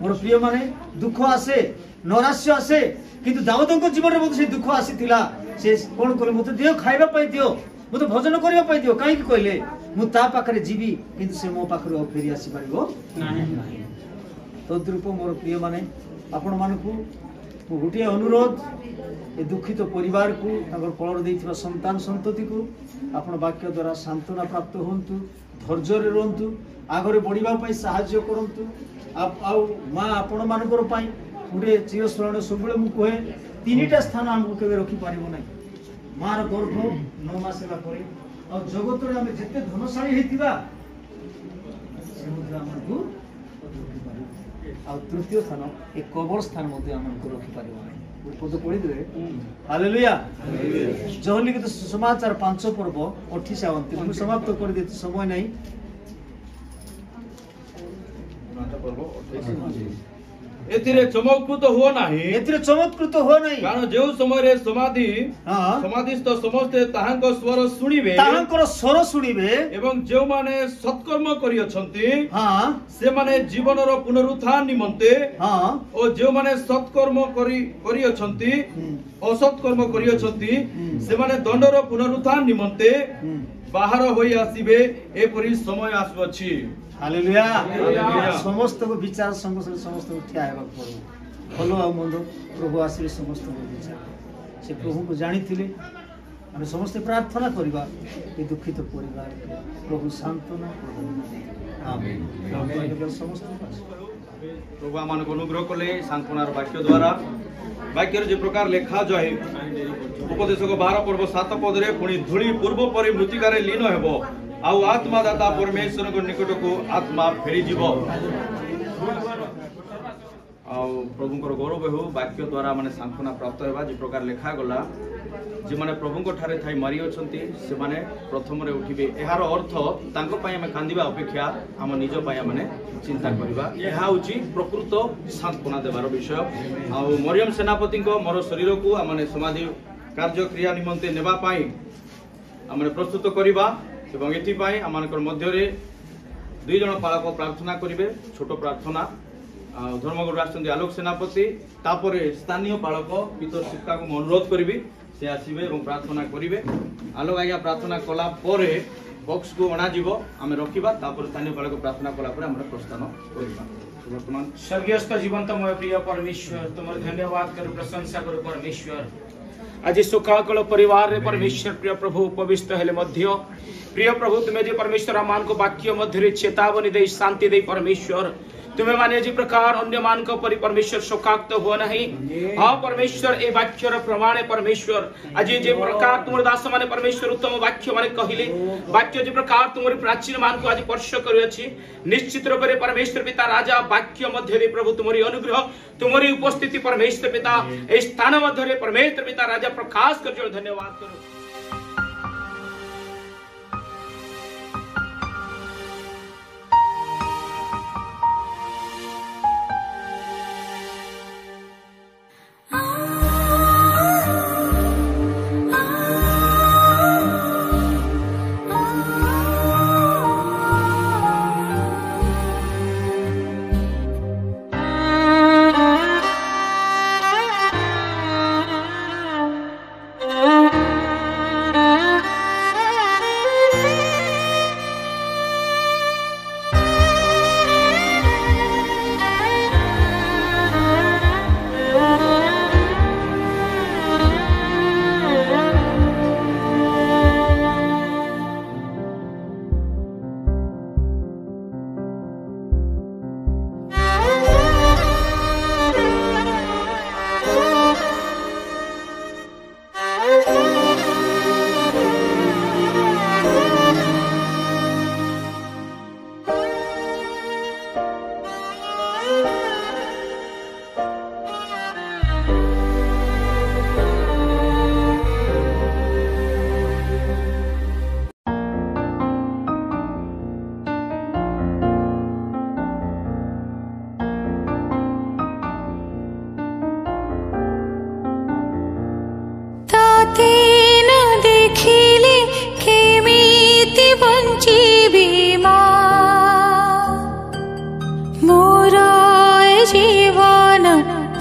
मोर प्रिय माने दुख आसे नरास्य आसे किंतु दाऊद को जीवन रे से दुख आसीथिला से कोन कोले मते दियो खाइबा पई दियो मते भजन करिबा पई दियो काई कि कहले मु ता पाखरे जीवी किंतु से मो पाखरे फेरी आसी पारिबो नाही तद्रूप मोर प्रिय माने आपण मानकु गोटे अनुरोध ए दुखित परिवार को ताकर फल देइथिबा संतान संतति को आपण वाक्य द्वारा सांत्वना प्राप्त होंतु धैर्य रे रहंतु आगरे बढ़िबा पई सहाय्य करंतु आ मां आपण मानकर पई गोटे चिरस्मरण सबले मु कहे तीनटा स्थान हमको केबे रखि पारिबो नाही मार गर्भ 9 मास हेला परे आ जगत रे हमें जते धनशाली हेतिबा समुद्र हमको रखि पारिबो आ तृतीय स्थान एक कबर स्थान मध्ये हमको रखि पारिबो नाही पद पढि दे हालेलुया जो लिखित समाचार 5 पर्व 28 29 मु समाप्त कर देती समय नहीं एथिरे चमत्कृत हुआ नाही कारण जो समय रे समाधिस्थ समस्ते ताहांको स्वर सुनिबे एवं जो माने सत्कर्म करि अछंती से माने जीवन रो पुनरुत्थान निमंते ओ जो माने सत्कर्म करि अछंती असत्कर्म करि अछंती से माने दंड रो पुनरुत्थान निमंते बाहर होई आसीबे ए परि समय आसुछि हालेलुया समस्त को विचार संग समस्त को ठिया हेबा पड़ो भलो आ मंद प्रभु आसीबे समस्त को विचार से प्रभु को जानि थिले हम समस्त प्रार्थना करिबा ए दुखित परिवार प्रभु सांत्वना प्रदान आमेन समस्त प्रभु आमान को अनुग्रह कले सांत्वनार वाक्य द्वारा वाक्य जे प्रकार लेखा जाय उपदेशक 12 पर्व 7 पद रे पुनी धूली पूर्व परि मृतिकारे लीन हेबो आउ आत्मा दाता परमेश्वर को निकट को आत्मा फेरी जीव आउ प्रभु को गौरव हो वाक्य द्वारा माने सांत्वना प्राप्त हेबा जे प्रकार लेखा गला जे माने प्रभु को ठारे थाई मारी अछंती से माने प्रथम रे उठिबे एहार अर्थ तांको पय हम कांदिबा अपेक्षा हम निज पय माने चिंता करबा एहा होची प्रकृत सांत्वना देबार विषय आउ मरियम सेनापति को मोर शरीर को माने समाधि कार्य क्रिया निमंते नेबा पई हमने प्रस्तुत करबा एवं एथि पई हमनकर मध्य रे दुई जन पालक प्रार्थना करिवे छोट प्रार्थना धर्मगुरु आसुच्च आलोक सेनापति तापर स्थानीय पालक पीतर शिक्षा को अनुरोध करी से आसवे और प्रार्थना करेंगे। आलोक आज्ञा प्रार्थना कला बक्स को अणाଯିव आम रखा स्थानीय पालक प्रार्थना कलापर आम प्रस्थान करवा। वर्तमान स्वर्गीयस्थ जीवंतमय प्रिय परमेश्वर तुम धन्यवाद करूँ प्रशंसा करूँ परमेश्वर आज सुखाकल परिवार रे परमेश्वर प्रिय प्रभु उपविष्ट हेले मध्य प्रिय प्रभु तुम्हें जो परमेश्वर आमान को वाक्य मध्य चेतावनी दे शांति दे परमेश्वर तुम्हें माने जी प्रकार अन्य मान को परि परमेश्वर शोकाक्त हो नहीं। हाँ परमेश्वर ए वाक्यर प्रमाण परमेश्वर आज जे प्रकार तुम दास माने परमेश्वर उत्तम वाक्य माने कहले वाक्य जे प्रकार तुम प्राचीन मान को आज स्पर्श करुछि निश्चित रूप से परमेश्वर पिता राजा वाक्य मध्य दे प्रभु तुम्हारी अनुग्रह तुम्हारी उपस्थिति परमेश्वर पिता ए स्थान मध्य परमेश्वर पिता राजा प्रकाश कर धन्यवाद करो।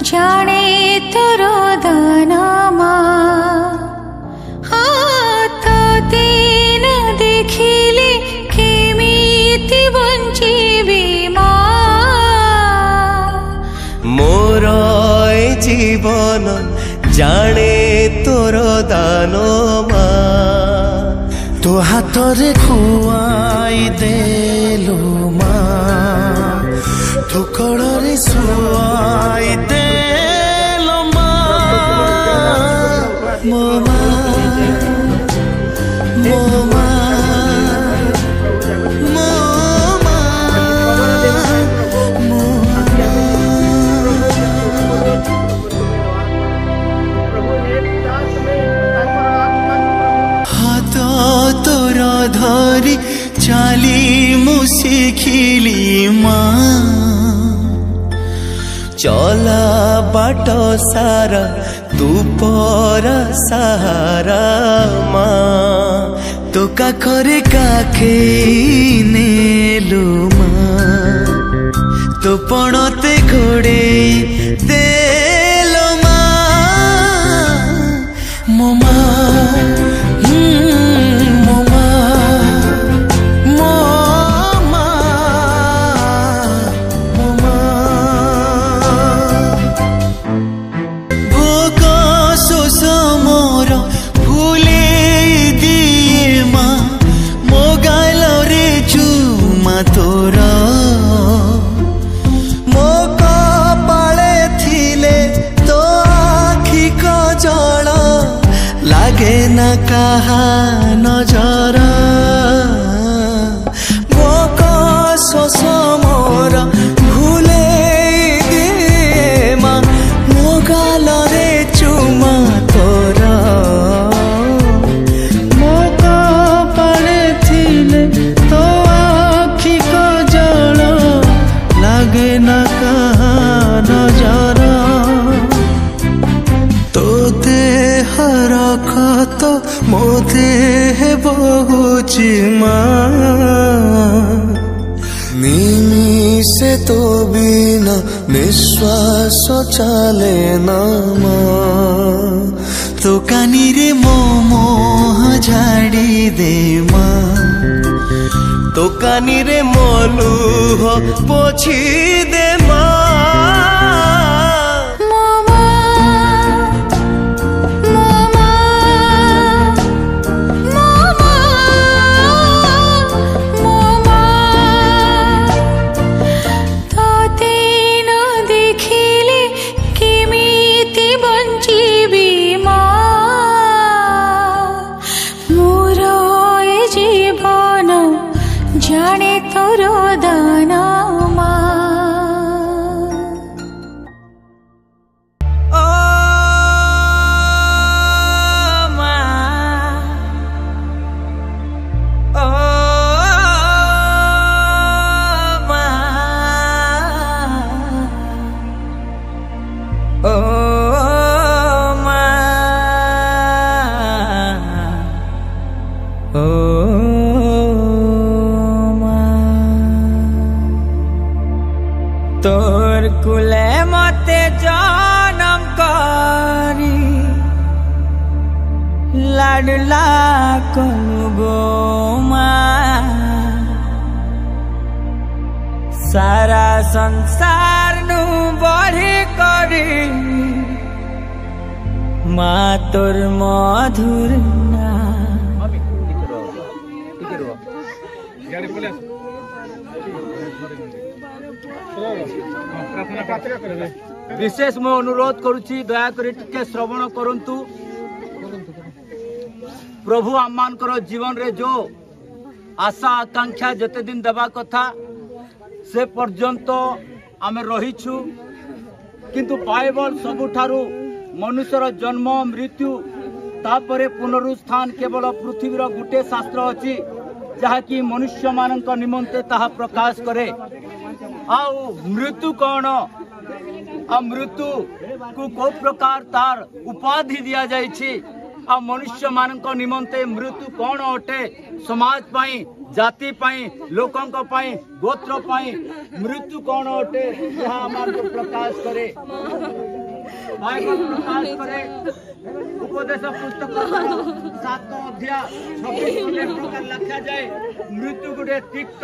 जाने तोर दानमा न देखिले केमिति बंचिबी मा मोर जीवन जाने तोर दानमा तो हाथरे खुआई देलु मा तो कड़े सुआई देलु मा मोमा मोमा मोमा हाथ तोर धरी चाली मु शिखिली माँ चला बाट सारा तू पर सहारा माँ तो काखरे काखे नेलु माँ तो पणते घोड़े देलो माँ मोमा न कहा नजर शोष मोर भूले दे माँ मो गाल रे चुमा तोर मो कपाळे थिले तो आखि को जल लागे न कहा नजर तो देह रखत मो देह बहुची माँ निमिषे तो बिना निश्वास चाले नामा तो कानी रे मोह झाड़ी दे माँ तो कानी रे मोलूह पोछी दे माँ जाने तोरो दाना तोर कुले मते जानम करी लाडला कलगो सारा संसार नु बढ़ी करी माँ तोर मधुर ना विशेष मैं अनुरोध करुच्ची दया करी टिके श्रवण करंतु प्रभु आम जीवन रे जो आशा आकांक्षा जते दिन देवा कथा से पर्यंत आमे रहीछु किंतु बाइबल सबुठारु मनुष्यर जन्म मृत्यु तापरे पुनरुत्थान केवल पृथ्वीर गुटे शास्त्र अछि जहाँकि मनुष्य मानक निमंते ताहा प्रकाश करे आउ मृत्यु कौन आ मृत्यु को को प्रकार तार उपाधि दिया जाइछि आ मनुष्य मानक निमंते मृत्यु कौन अटे समाज पाई जाति पाई लोकंक पाई गोत्र पाई मृत्यु कौन अटे यह हमको प्रकाश करे बाइबल प्रकाश करे उपदेश पुस्तक 7 अध्याय 26 प्रकार लिखा जाए मृत्यु गोटे तिक्त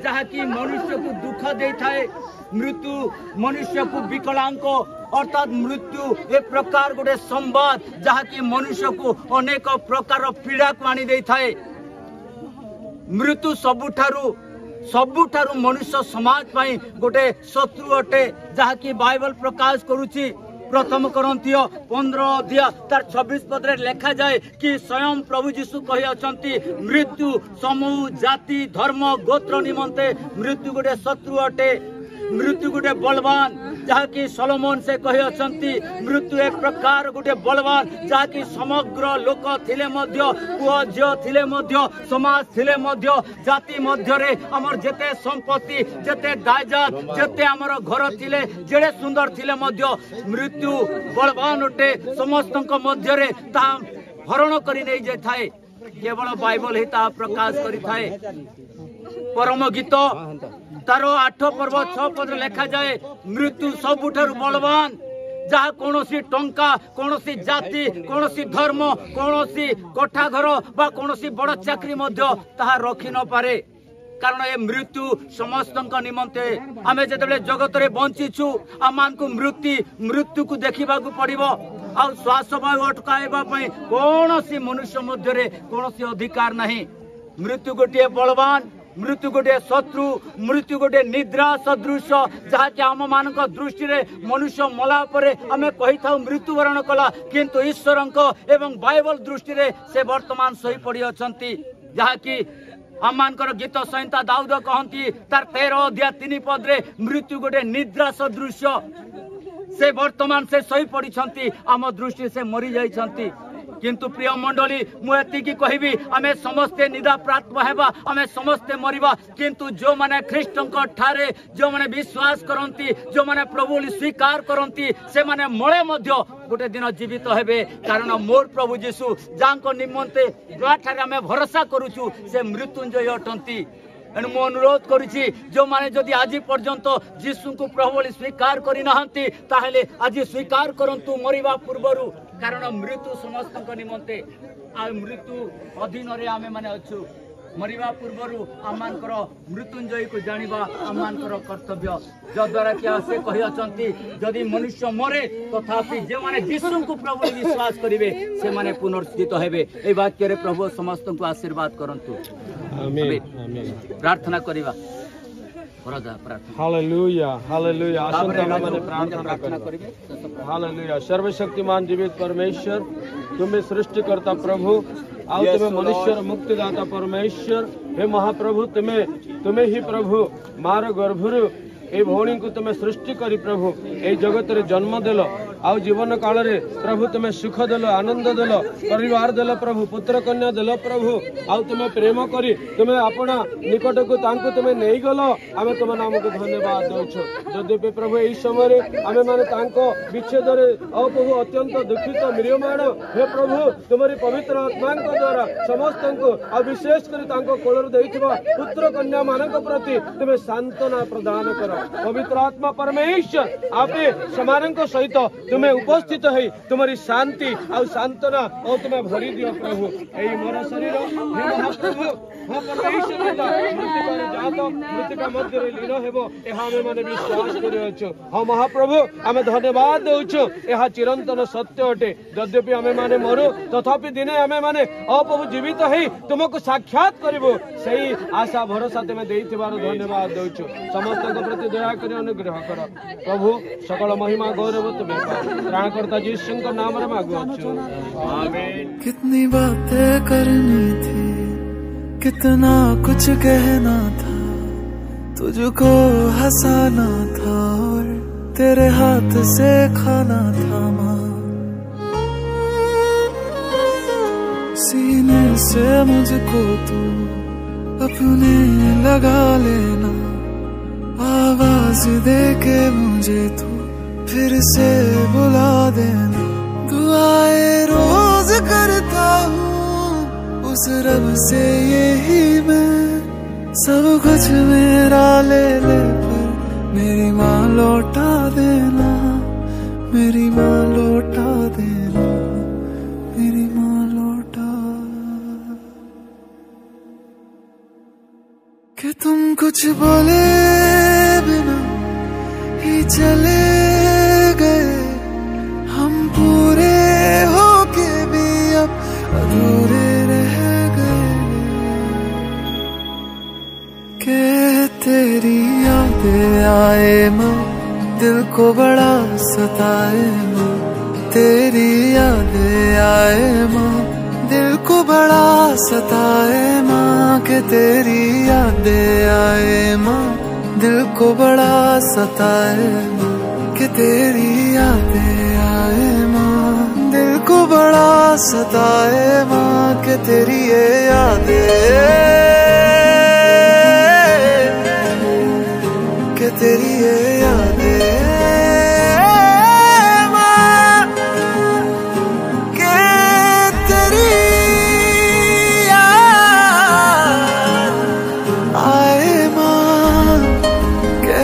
जहाँकि मनुष्य को दुख दे थाए मृत्यु मनुष्य को विकलांग अर्थात मृत्यु ए प्रकार गोटे संवाद जहाँकि मनुष्य को अनेक प्रकार पीड़ा को आनी दे थाए मृत्यु सबुठारु मनुष्य समाज पाई गोटे शत्रु अटे जहाँकि बाइबल प्रकाश करुची प्रथम करंथियो 15 अध्याय तार 26 पद रे लिखा जाए कि स्वयं प्रभु यीशु कहि अछंती मृत्यु समूह जाति धर्म गोत्र निमंते मृत्यु गोटे शत्रु अटे मृत्यु गोटे बलवान जहाँकि सलोमन से कहि अछंती मृत्यु एक प्रकार गोटे बलवान जहाँकि समग्र लोक थिले मध्य पुआ झियो थिले मध्य समाज थिले मध्य जाति मध्य रे हमर जेते संपत्ति जेते दायजात जेते हमर घर थिले जेडे सुंदर थिले मध्य मृत्यु बलवान अटे समस्तक मध्य रे ता हरण करि नै जे थाए केवल बाइबल ही ता प्रकाश करि थाए परम गीत तारो 8 पर्व 6 पद लिखा जाए मृत्यु सबुठारु बलवान जहाँ कौनसी टंका कौनसी जाति कौनसी धर्म कौनसी कोठा घर बा कौनसी बड़ चाकरी मध्य ताहा रखी न पारे कारण ए मृत्यु समस्त निमंते आमे जेतेबेले जगत रे बंचीछु आमान को मृत्यु को देखिबा को पड़िबो आ श्वास वायु अटकाइबा पई कौनसी मनुष्य मध्य रे कौनसी अधिकार नहीं मृत्यु गोटे बलवान मृत्यु गोटे शत्रु मृत्यु गोटे निद्रा सदृश जहाँ कि आम मान दृष्टि रे मनुष्य मला परे आमे कही था मृत्युवरण कला किंतु ईश्वर एवं बाइबल दृष्टि रे से वर्तमान सही पड़ी अछंती जहाँ कि आम मानकर गीत संहिता दाऊद कहती तार 13 अध्याय 3 पद रे मृत्यु गोटे निद्रा सदृश से वर्तमान से सही पड़ी आम दृष्टि से मरी जाइछंती किंतु प्रिय मंडली मुझे कहबी आम समस्ते निदा प्राप्त हेबा आम समस्ते मरिबा किंतु जो माने ख्रीष्टଙ୍କ ठारे जो माने विश्वास करंती जो माने प्रभु स्वीकार करंती से माने मळे मध्य गोटे दिन जीवित हेबे कारण मोर प्रभु यीशु जांको निमंते जो ठारे आम भरोसा करूछु से मृत्युंजय अटंती एणु मु अनुरोध करुछि जो माने जदि आज पर्यंत जीशु को प्रभु बोली स्वीकार करि नहंती ताहेले आज स्वीकार करंतु मरिबा पूर्वरु कारण मृत्यु समस्त निमंते आ मृत्यु अधीन रे आमे माने अछु मरिबा पूर्वरु आमानकर मृत्युंजय को जानिबा आमानकर कर्तव्य जद्वारा कि से कहि अछंती जदि मनुष्य मरे तथापि जे माने यीशु को प्रभु विश्वास करिवे से माने पुनर्जीवित हेबे ए वाक्य रे प्रभु समस्त को आशीर्वाद करंतु आमीन आमीन प्रार्थना करिबा हालेलुया हालेलुया आसंता माने प्रार्थना करिवे हालेलुया सर्वशक्तिमान जीवित परमेश्वर तुम्हें सृष्टिकर्ता प्रभु आओ तुम्हें मनुष्य मुक्तिदाता परमेश्वर हे महाप्रभु तुम्हें ही प्रभु मार गर्भरु ए भौणी को तुम्हें सृष्टि करी प्रभु ए जगत रे जन्म देल आउ जीवन काल रे प्रभु तुम्हें सुख देल आनंद देल परिवार देल प्रभु पुत्र कन्या देल प्रभु आउ तुम्हें प्रेम करी तुम्हें अपना निकट को तांको तुम्हें नहीं गल आमे तुम नाम को धन्यवाद दउछो यद्यपि प्रभु एई समय रे आमे माने तांको विच्छेद रे ओ प्रभु अत्यंत दुखित म्रियमाण हे प्रभु तुम्हारी पवित्र आत्मा द्वारा समस्त को आ विशेष करी तांको कोलर देइथिबा पुत्र कन्या मानक प्रति तुम्हें सांत्वना प्रदान करो पवित्र आत्मा परमेश्वर आपे समानक सहित तुम्हें उपस्थित है तुम्हारी शांति और सांत्वना और तुम्हें भरी दियो प्रभु यही मोर शरीर हे महाप्रभु हाँ परमेश्वर पिता मृतिका जात मृतिका मध्य लीन हेबो एहा आमे माने विश्वास करि अछु हाँ महाप्रभु आमे धन्यवाद देउछु एहा चिरंतन सत्य अटे यद्यपि आमे माने मरु तथापि दिने आमे माने प्रभु जीवित है तुमको साक्षात करिवो सही आशा भरोसा तुमे देइथिबार धन्यवाद देउछु समस्त प्रति दया करी अनुग्रह कर प्रभु सकल महिमा गौरव तुम्हें प्राणकर्ता यीशु के नाम रे मांगू अछु आमीन। कितनी बातें करनी थी कितना कुछ कहना था तुझको हंसाना था और तेरे हाथ से खाना था माँ सीने से मुझको तू अपने लगा लेना आवाज दे के मुझे तू फिर से बुला देना दुआएं रोज करता हूँ उस रब से यही मैं सब कुछ मेरा ले ले पर मेरी माँ लौटा देना मेरी माँ लौटा देना मेरी माँ लौटा कि तुम कुछ बोले बिना ही चले गए हम पूरे होके भी अब अधूरे रह गए के तेरी यादें आए माँ दिल को बड़ा सताए माँ तेरी यादें आए माँ दिल को बड़ा सताए माँ के तेरी यादें आए माँ दिल को बड़ा सताए माँ कि तेरी यादें आए माँ दिल को बड़ा सताए माँ कि तेरी ये यादें कि तेरी ये यादें माँ कि तेरी याद आए माँ कि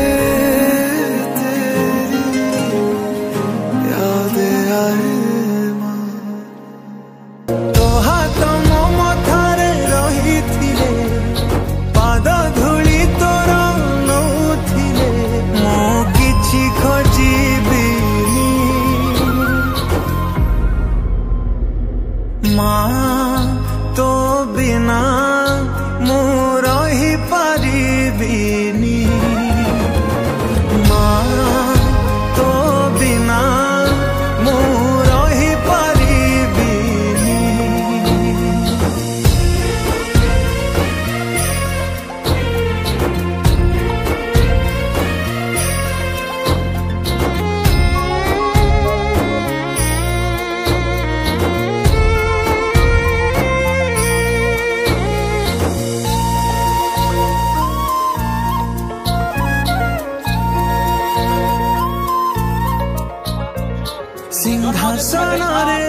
सिंहासନରେ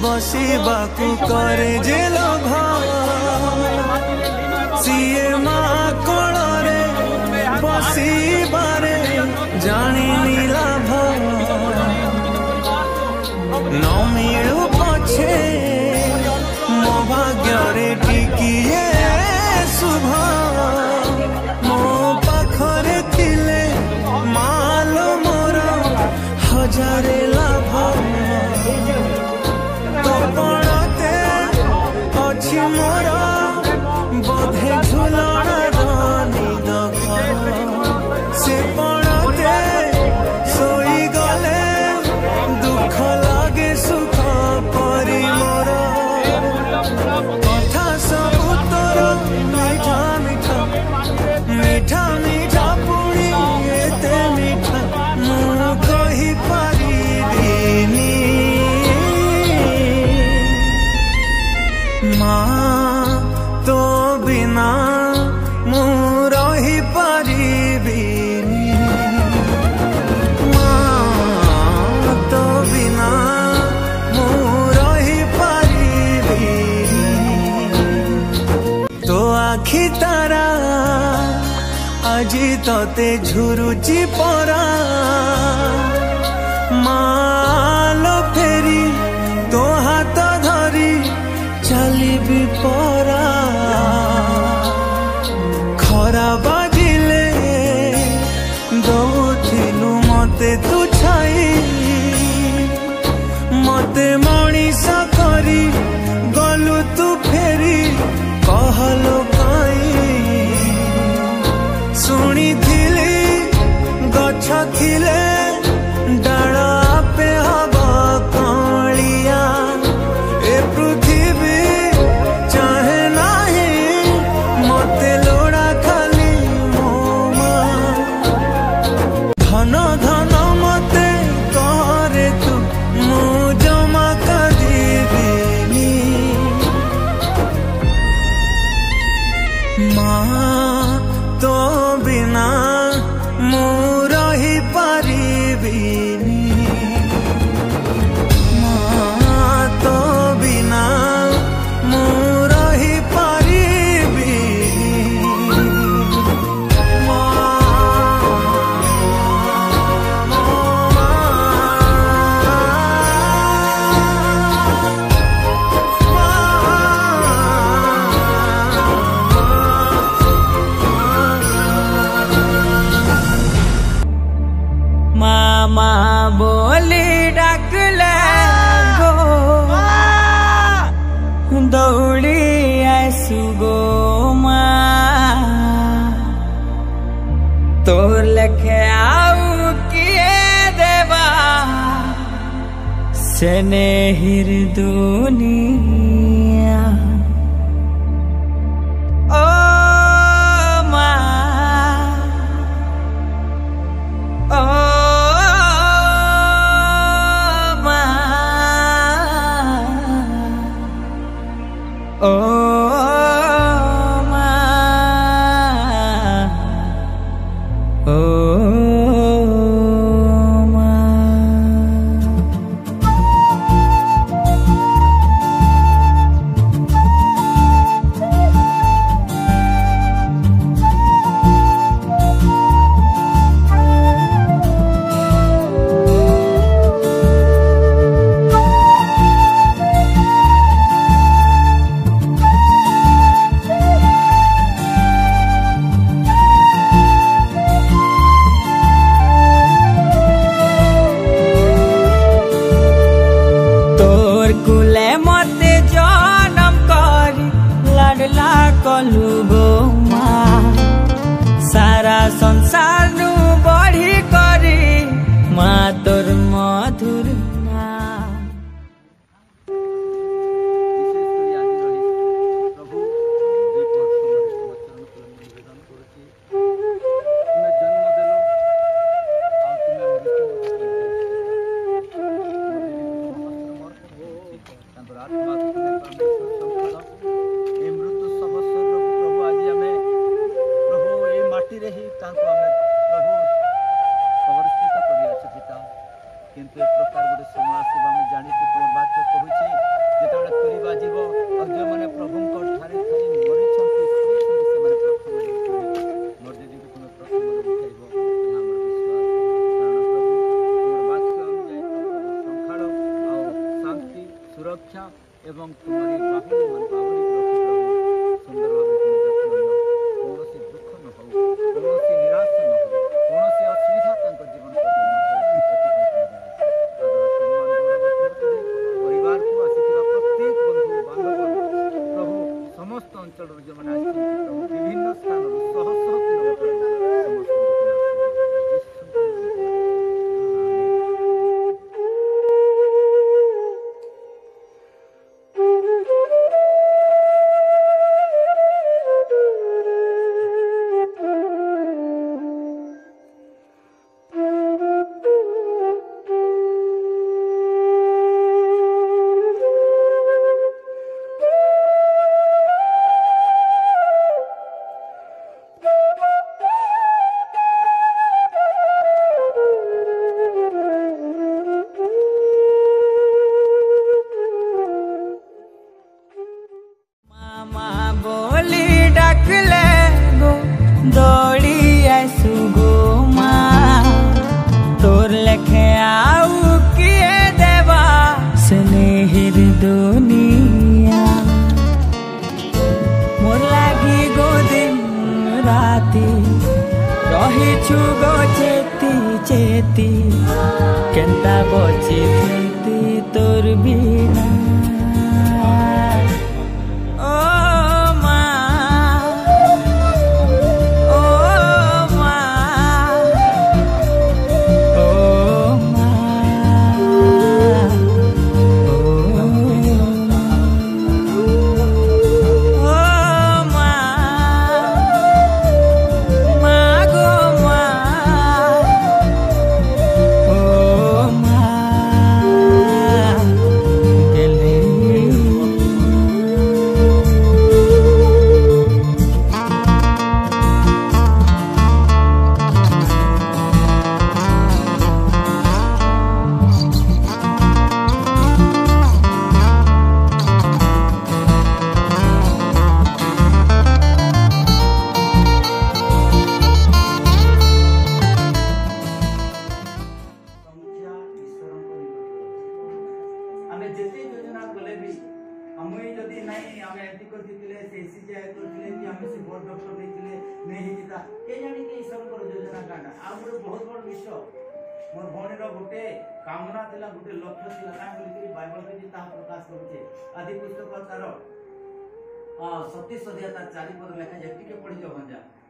ବସିବାକୁ କରେ ଯେ ଲୋଭ सीए माँ कोଳରେ बसिबारे जानिनी लाभ न मिलू पछे मो भाग्य टिकिए शुभ मो पाखरे थिले मालो मोर हजारे लाभ तो पड़ते अच्छी मोर बोधे झुलणार निद से पड़ते सोई गले दुख लागे सुख परी मोर कथा सब तोर मीठा मीठा मीठा मीठा पुणी एते मीठा मु कहि पारिबिनी माँ तो बिना मु रही पारिबिनी माँ तो बिना मु रही पारिबिनी तो आखि तारा আজি तते झुरुची परा मालो फेरी तो हाथ धरी चलिबी परा खरा बाजिले दौथिलु मते तू छाई मते मणिष करी गलु तू फेरी कहलो काई शुणी थिली गछ थिले डाल पे हवा कालिया ए पृथ्वी चाहे नहीं मते लोड़ा खाली मो माँ धन धन मते करे तू मु जमा कदिबिनी माँ तो बिना मु रही पारिबिनी माँ तो बिना मु रही पारिबिनी मामा बोली डाकले गो दौड़ी आसु गो माँ तोर लेखे आऊ किए देवा सेने हिर दुनिया ओ माँ ओ ओ माँ ओ कलु गो माँ सारा संसार नु बढ़ी करी माँ तोर मधुर किंतु एक प्रकार गोटे समय आसब आम जानी तुम वाक्य कहूँ जिते तुरी बाजिब और जो मैंने प्रभु ठारे मरी रक्षा एवं तुम्हारी बाहुली मन बाहुली सुंदर भाव कौन से दुख न हो कौन से निराश न हो कौन से असुविधा तक जीवन परिवार को आसिथिबा प्रत्येक बंधु बांधव प्रभु समस्त अंचल जो मैंने विभिन्न स्थान शह शह किलोमीटर समस्त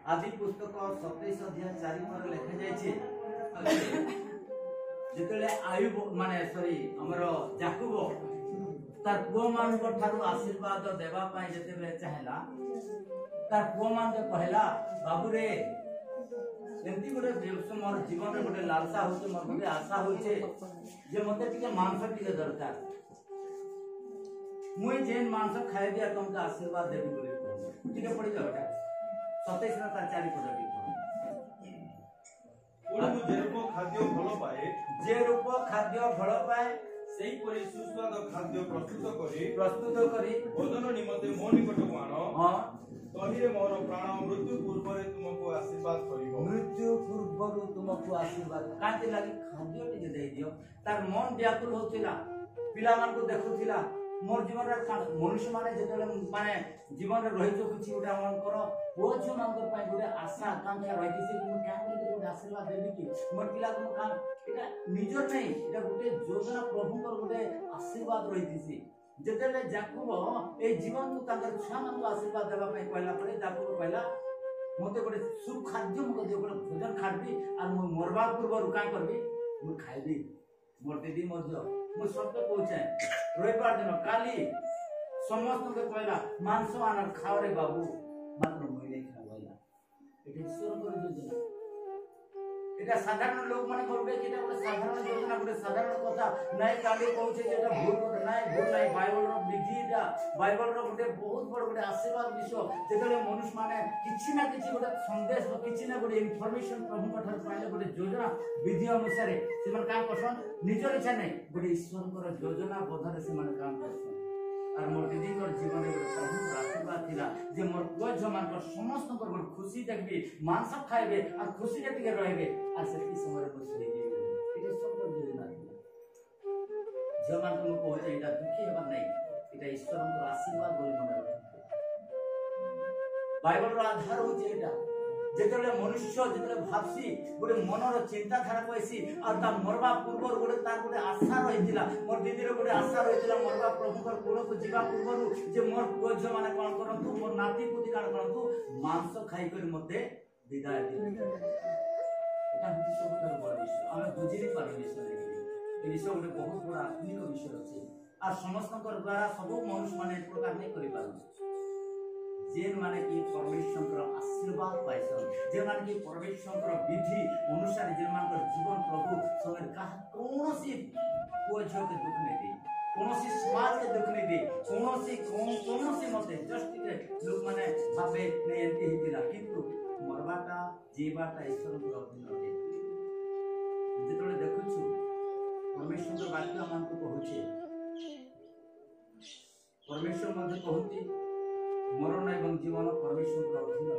आदि पुस्तक 27 अध्याय 4 पद लिखा जायछि जेतले आयुब माने सॉरी हमर याकूब तार पुओ मान को थारु आशीर्वाद देबा पाए जेतेबे चाहला तार पुओ मान के कहला बाबू रे एंती गोटे मोर जीवन रे गोटे लालसा होचे मोर गोटे आशा होचे जे मते टिके मांस टिके दरकार मुई जेन मांस खाइ दिया तुमका आशीर्वाद देबी बोली टिके पड़ी जा बेटा 27 ना तार 4 पद जे रूप खाद्य भल पाए सेही परि सुस्वाद खाद्य प्रस्तुत करी भोजन निमंते मो निकट को आनो तहिरे मोर प्राण मृत्यु पूर्व रे तुमको आशीर्वाद करिवो मृत्यु पूर्व रो तुमको आशीर्वाद कांते लागि खाद्य टिके दे दियो तार मन व्याकुल होतिला पिला मान को देखुतिला मोर जीवन रे मनुष्य माने जेतले माने जीवन रे रहि जो किछि उडा मन करो वो जो मान को पाइ गुडे आशा आकांक्षा रहि किछि तुम क्या करि गुडे आशीर्वाद देबी कि मोर पिला को काम एटा निजर नै एटा गुडे योजना प्रभु को गुडे आशीर्वाद रहि किछि जेतले याकूब ए जीवन को ताकर छुआ मान को आशीर्वाद देबा पाइ कहला परे याकूब कहला मते गुडे सुखाद्य मको जे गुडे भोजन खाबी आ मरबा पूर्व रुका करबी मु खाइबी मोर दीदी मध्य मु सबके पहुंचाए रविवार दिन काली समस्त के कहला मांस आन खाओ रे बाबू मात्र मुई खावला एटा ईश्वर कर योजना एटा साधारण लोग माने करबे कि एटा ଗୋଟେ साधारण योजना ଗୋଟେ साधारण କଥା नाइ काली कहूचे कि एटा भूल कोट नाइ भूल नाइ बाइबल रो विधिटा बाइबल रो ଗୋଟେ बहुत बड़ ଗୋଟେ आशीर्वाद विषय जेतले मनुष्य माने किछि ना किछि ଗୋଟେ संदेश रो किछि ना ଗୋଟେ इन्फॉर्मेशन प्रभु कठर पाइले ଗୋଟେ योजना विधि अनुसार से मन काम करसन निजर इच्छा नै ଗୋଟେ ईश्वर कर योजना बधरे से मन काम करसन और मोर दीदी कर जीवन रे प्रभु आशीर्वाद थिला जे मोर कोइ जमान कर समस्त कर खुशी देखबी मांस खाइबे और खुशी रे टिके रहबे आ सेति समय बसले जे एते सब योजना थिला झील मान तुम कहे यहाँ दुखी हबार नहीं यहाँ ईश्वर आशीर्वाद बोली मन रख बाइबल आधार हूँ जिते मनुष्य जिते भावसी गोटे मनर चिंताधारा कहसी और मरवा पूर्व गोटे तार गोटे आशा रही मोर दीदी गोटे आशा रही मरवा प्रभु कूल को जावा पूर्व जे मोर पुओ झील मैंने कौन करूँ मोर नाती पुती कौन करूँ मांस खाई मत विदाय सब बड़ विषय आम बुझी नहीं पार विषय गोटे बहुत बड़ा आत्मिक विषय अच्छे और समस्त द्वारा सब मनुष्य मैंने एक प्रकार नहीं कर जेन माने कि परमेश्वर आशीर्वाद पाइसन जे माने कि परमेश्वर विधि अनुसार जे मान जीवन प्रभु संगे कहा कौनसी पुओ झील के दुख नहीं दे कौनसी समाज के दुख नहीं दे कौनसी मत जस्ट लोक माने भावे नहीं एंती हितिला किंतु मरवाटा जीवाटा ईश्वर को अधीन अटे जेतले देखुछु परमेश्वर वाक्य हमको कहूचे परमेश्वर मध्ये कहूती मरण एवं जीवन परमेश्वर अधीन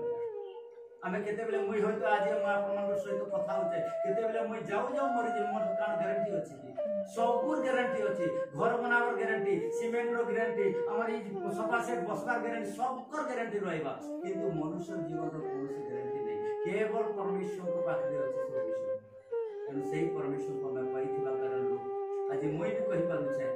आम केते मुई हयतो आज आपण सहित कथा होचे केते मुई जाऊ जाऊ मर जीवन कान ग्यारंटी अछि सबुर ग्यारंटी अछि घर बनावर ग्यारंटी सीमेंट रो ग्यारंटी हमर ई सोफा सेट बसबार ग्यारंटी सबकर ग्यारंटी रहइबा किंतु मनुष्य जीवन रो कोनोसी ग्यारंटी नै केवल परमेश्वर को पाखरे अछि सब विषय एनु सेही परमेश्वर को हम पाइथिबा कारण आज मुई भी कहि पालु छै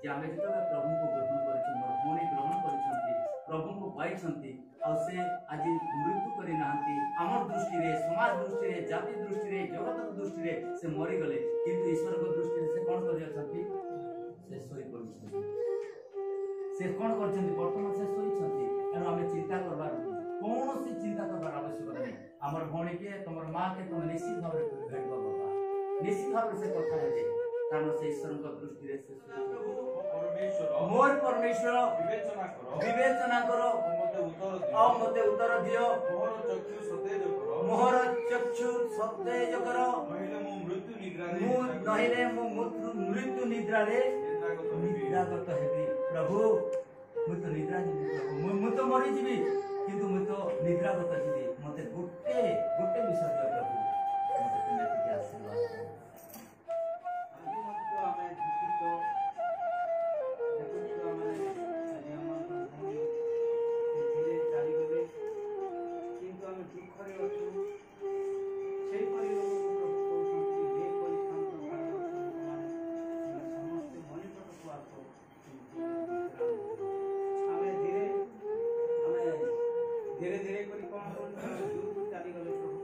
जे आमे जतबे प्रभु को ग्रहण करछि मोर भौणी ग्रहण करछन्ती प्रभु को पाइछन्ती आ से आज मृत्यु करि नाहंती हमर दृष्टि रे समाज दृष्टि रे जाति दृष्टि रे जगत दृष्टि रे से मरि गले किंतु ईश्वर को दृष्टि रे से कोन करि अछन्ती से सोई पड़छन्ती से कोन करछन्ती वर्तमान से सोई छन्ती एनु आमे चिंता करबार कोनोसी चिंता करबार आवश्यक नै हमर भौणी के तमर मां के तुम निश्चित भाव रे भेटबा बाबा निश्चित भाव से कथा हे कारण से ईश्वर को दृष्टि रे से मोर परमेश्वर विवेचना करो मते उत्तर दियो मोहर चक्षु सतेज करो नहिले मु मृत्यु निद्रा रे निद्रागत हेबी प्रभु मु तो निद्रा जीवी मु तो मरि जीवी किंतु मु तो निद्रागत जीवी मते गोटे विषय दियो प्रभु मते तुमे के आशीर्वाद धीरे धीरे करी कौन दूर चली गले प्रभु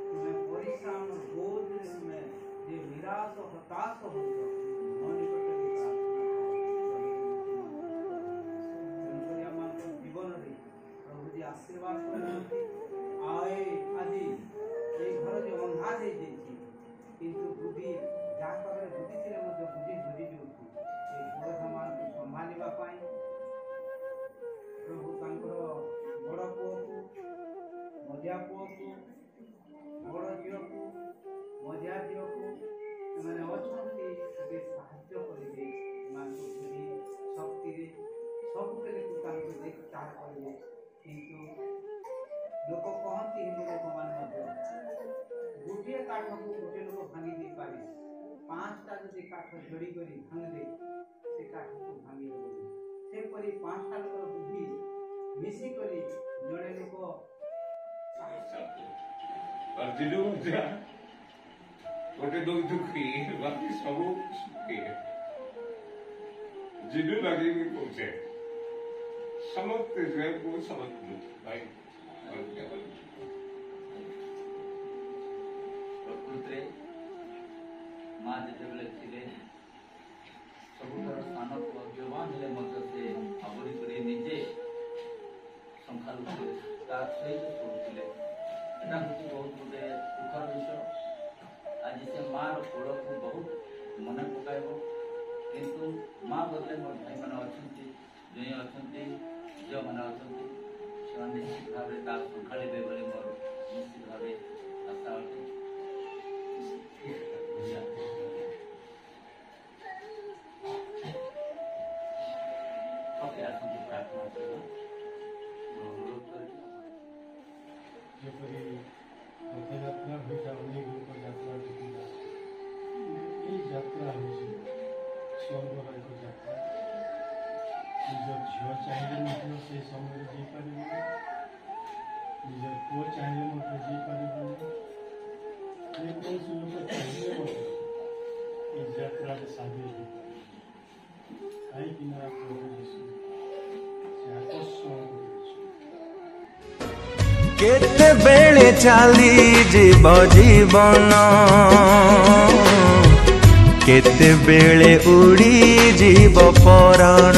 तुम्हें परिश्रम बोझ में जे निराश हताश हो जीवन रे प्रभु जी आशीर्वाद आए आज ये घर जो अंधा दे किंतु बुद्धि जहाँ पाखे बुद्धि थे बुद्धि बुझी जाऊँ ये समान संभालवा प्रभु तांकर बड़ पुओ को मझिया पुओ को बड़ झील को मझिया झील को मैंने अच्छे साहाଯ୍य करेंगे शक्ति सब देख चाह करेंगे किंतु लोक कहती हिंदू लोक मैंने गोटे काठ को गोटे लोक भांगी दे पारे 5टा जब काठ जोड़ी कर भांगी दे से काठ को भांगी सेपरी 5टा लोक बुद्धि मिसी करी जड़े लोक गोटे दुखी बाकी सब सुखी जिदू लगे पहुंचे समस्त इजराइल को समझ भाई प्रकृति माँ जिते सबुठार स्थान को अज्ञवान हेले से आवरी कर निजे संख्यालघु सहित पढ़ुले यहाँ हूँ बहुत गोटे दुखर विषय आज से माँ कोल को बहुत मन पकाइब किंतु माँ बदले मोर भाई मैंने अच्छा जो अच्छा झील मैंने अच्छा निश्चित भाव संभाड़े बोली मोर निश्चित भाव आशा अटे ଯେପରି ରଥଯାତ୍ରା ହୋଇଥାଏ ଅନେକ ଲୋକ ଯାତ୍ରା ଦେଖିବା ଯାତ୍ରା ହେଉଛି ସ୍ୱର୍ଗର ଏକ ଯାତ୍ରା। ନିଜ ଝିଅ ଚାହିଁଲେ ମଧ୍ୟ ସେ ସମୟରେ ଯାଇପାରିବନି, ନିଜ ପୁଅ ଚାହିଁଲେ ମଧ୍ୟ ଯାଇପାରିବନି, ଯେକୌଣସି ଲୋକ ଚାହିଁଲେ ମଧ୍ୟ ଏ ଯାତ୍ରାରେ ସାମିଲ ହୋଇପାରିବ। କାହିଁକିନା ପ୍ରଭୁ ଯୀଶୁ ସେ ଆକର୍ଷଣ କରିଛି। କେତେବେଳେ ଚାଲିଯିବ ଜୀବନ, କେତେବେଳେ ଉଡ଼ିଯିବ ପରାଣ,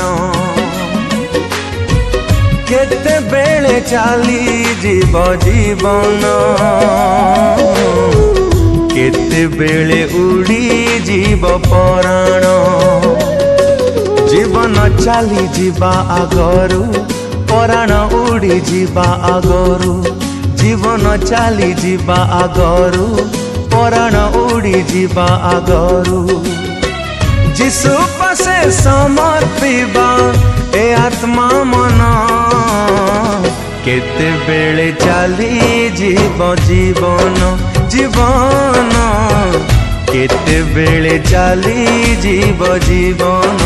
କେତେବେଳେ ଚାଲିଯିବ ଜୀବନ, କେତେବେଳେ ଉଡ଼ିଯିବ ପରାଣ। ଜୀବନ ଚାଲିଯିବା ଆଗରୁ ପରାଣ ଉଡ଼ିଯିବା ଆଗରୁ, ଜୀବନ ଚାଲିଯିବା ଆଗରୁ ପରାଣ ଉଡ଼ିଯିବା ଆଗରୁ। ଯୀଶୁ ପାଶେ ସମର୍ପିବା ଏ ଆତ୍ମା ମନ, କେତେବେଳେ ଚାଲିଯିବ ଜୀବନ ଜୀବନ, କେତେବେଳେ ଚାଲିଯିବ ଜୀବନ।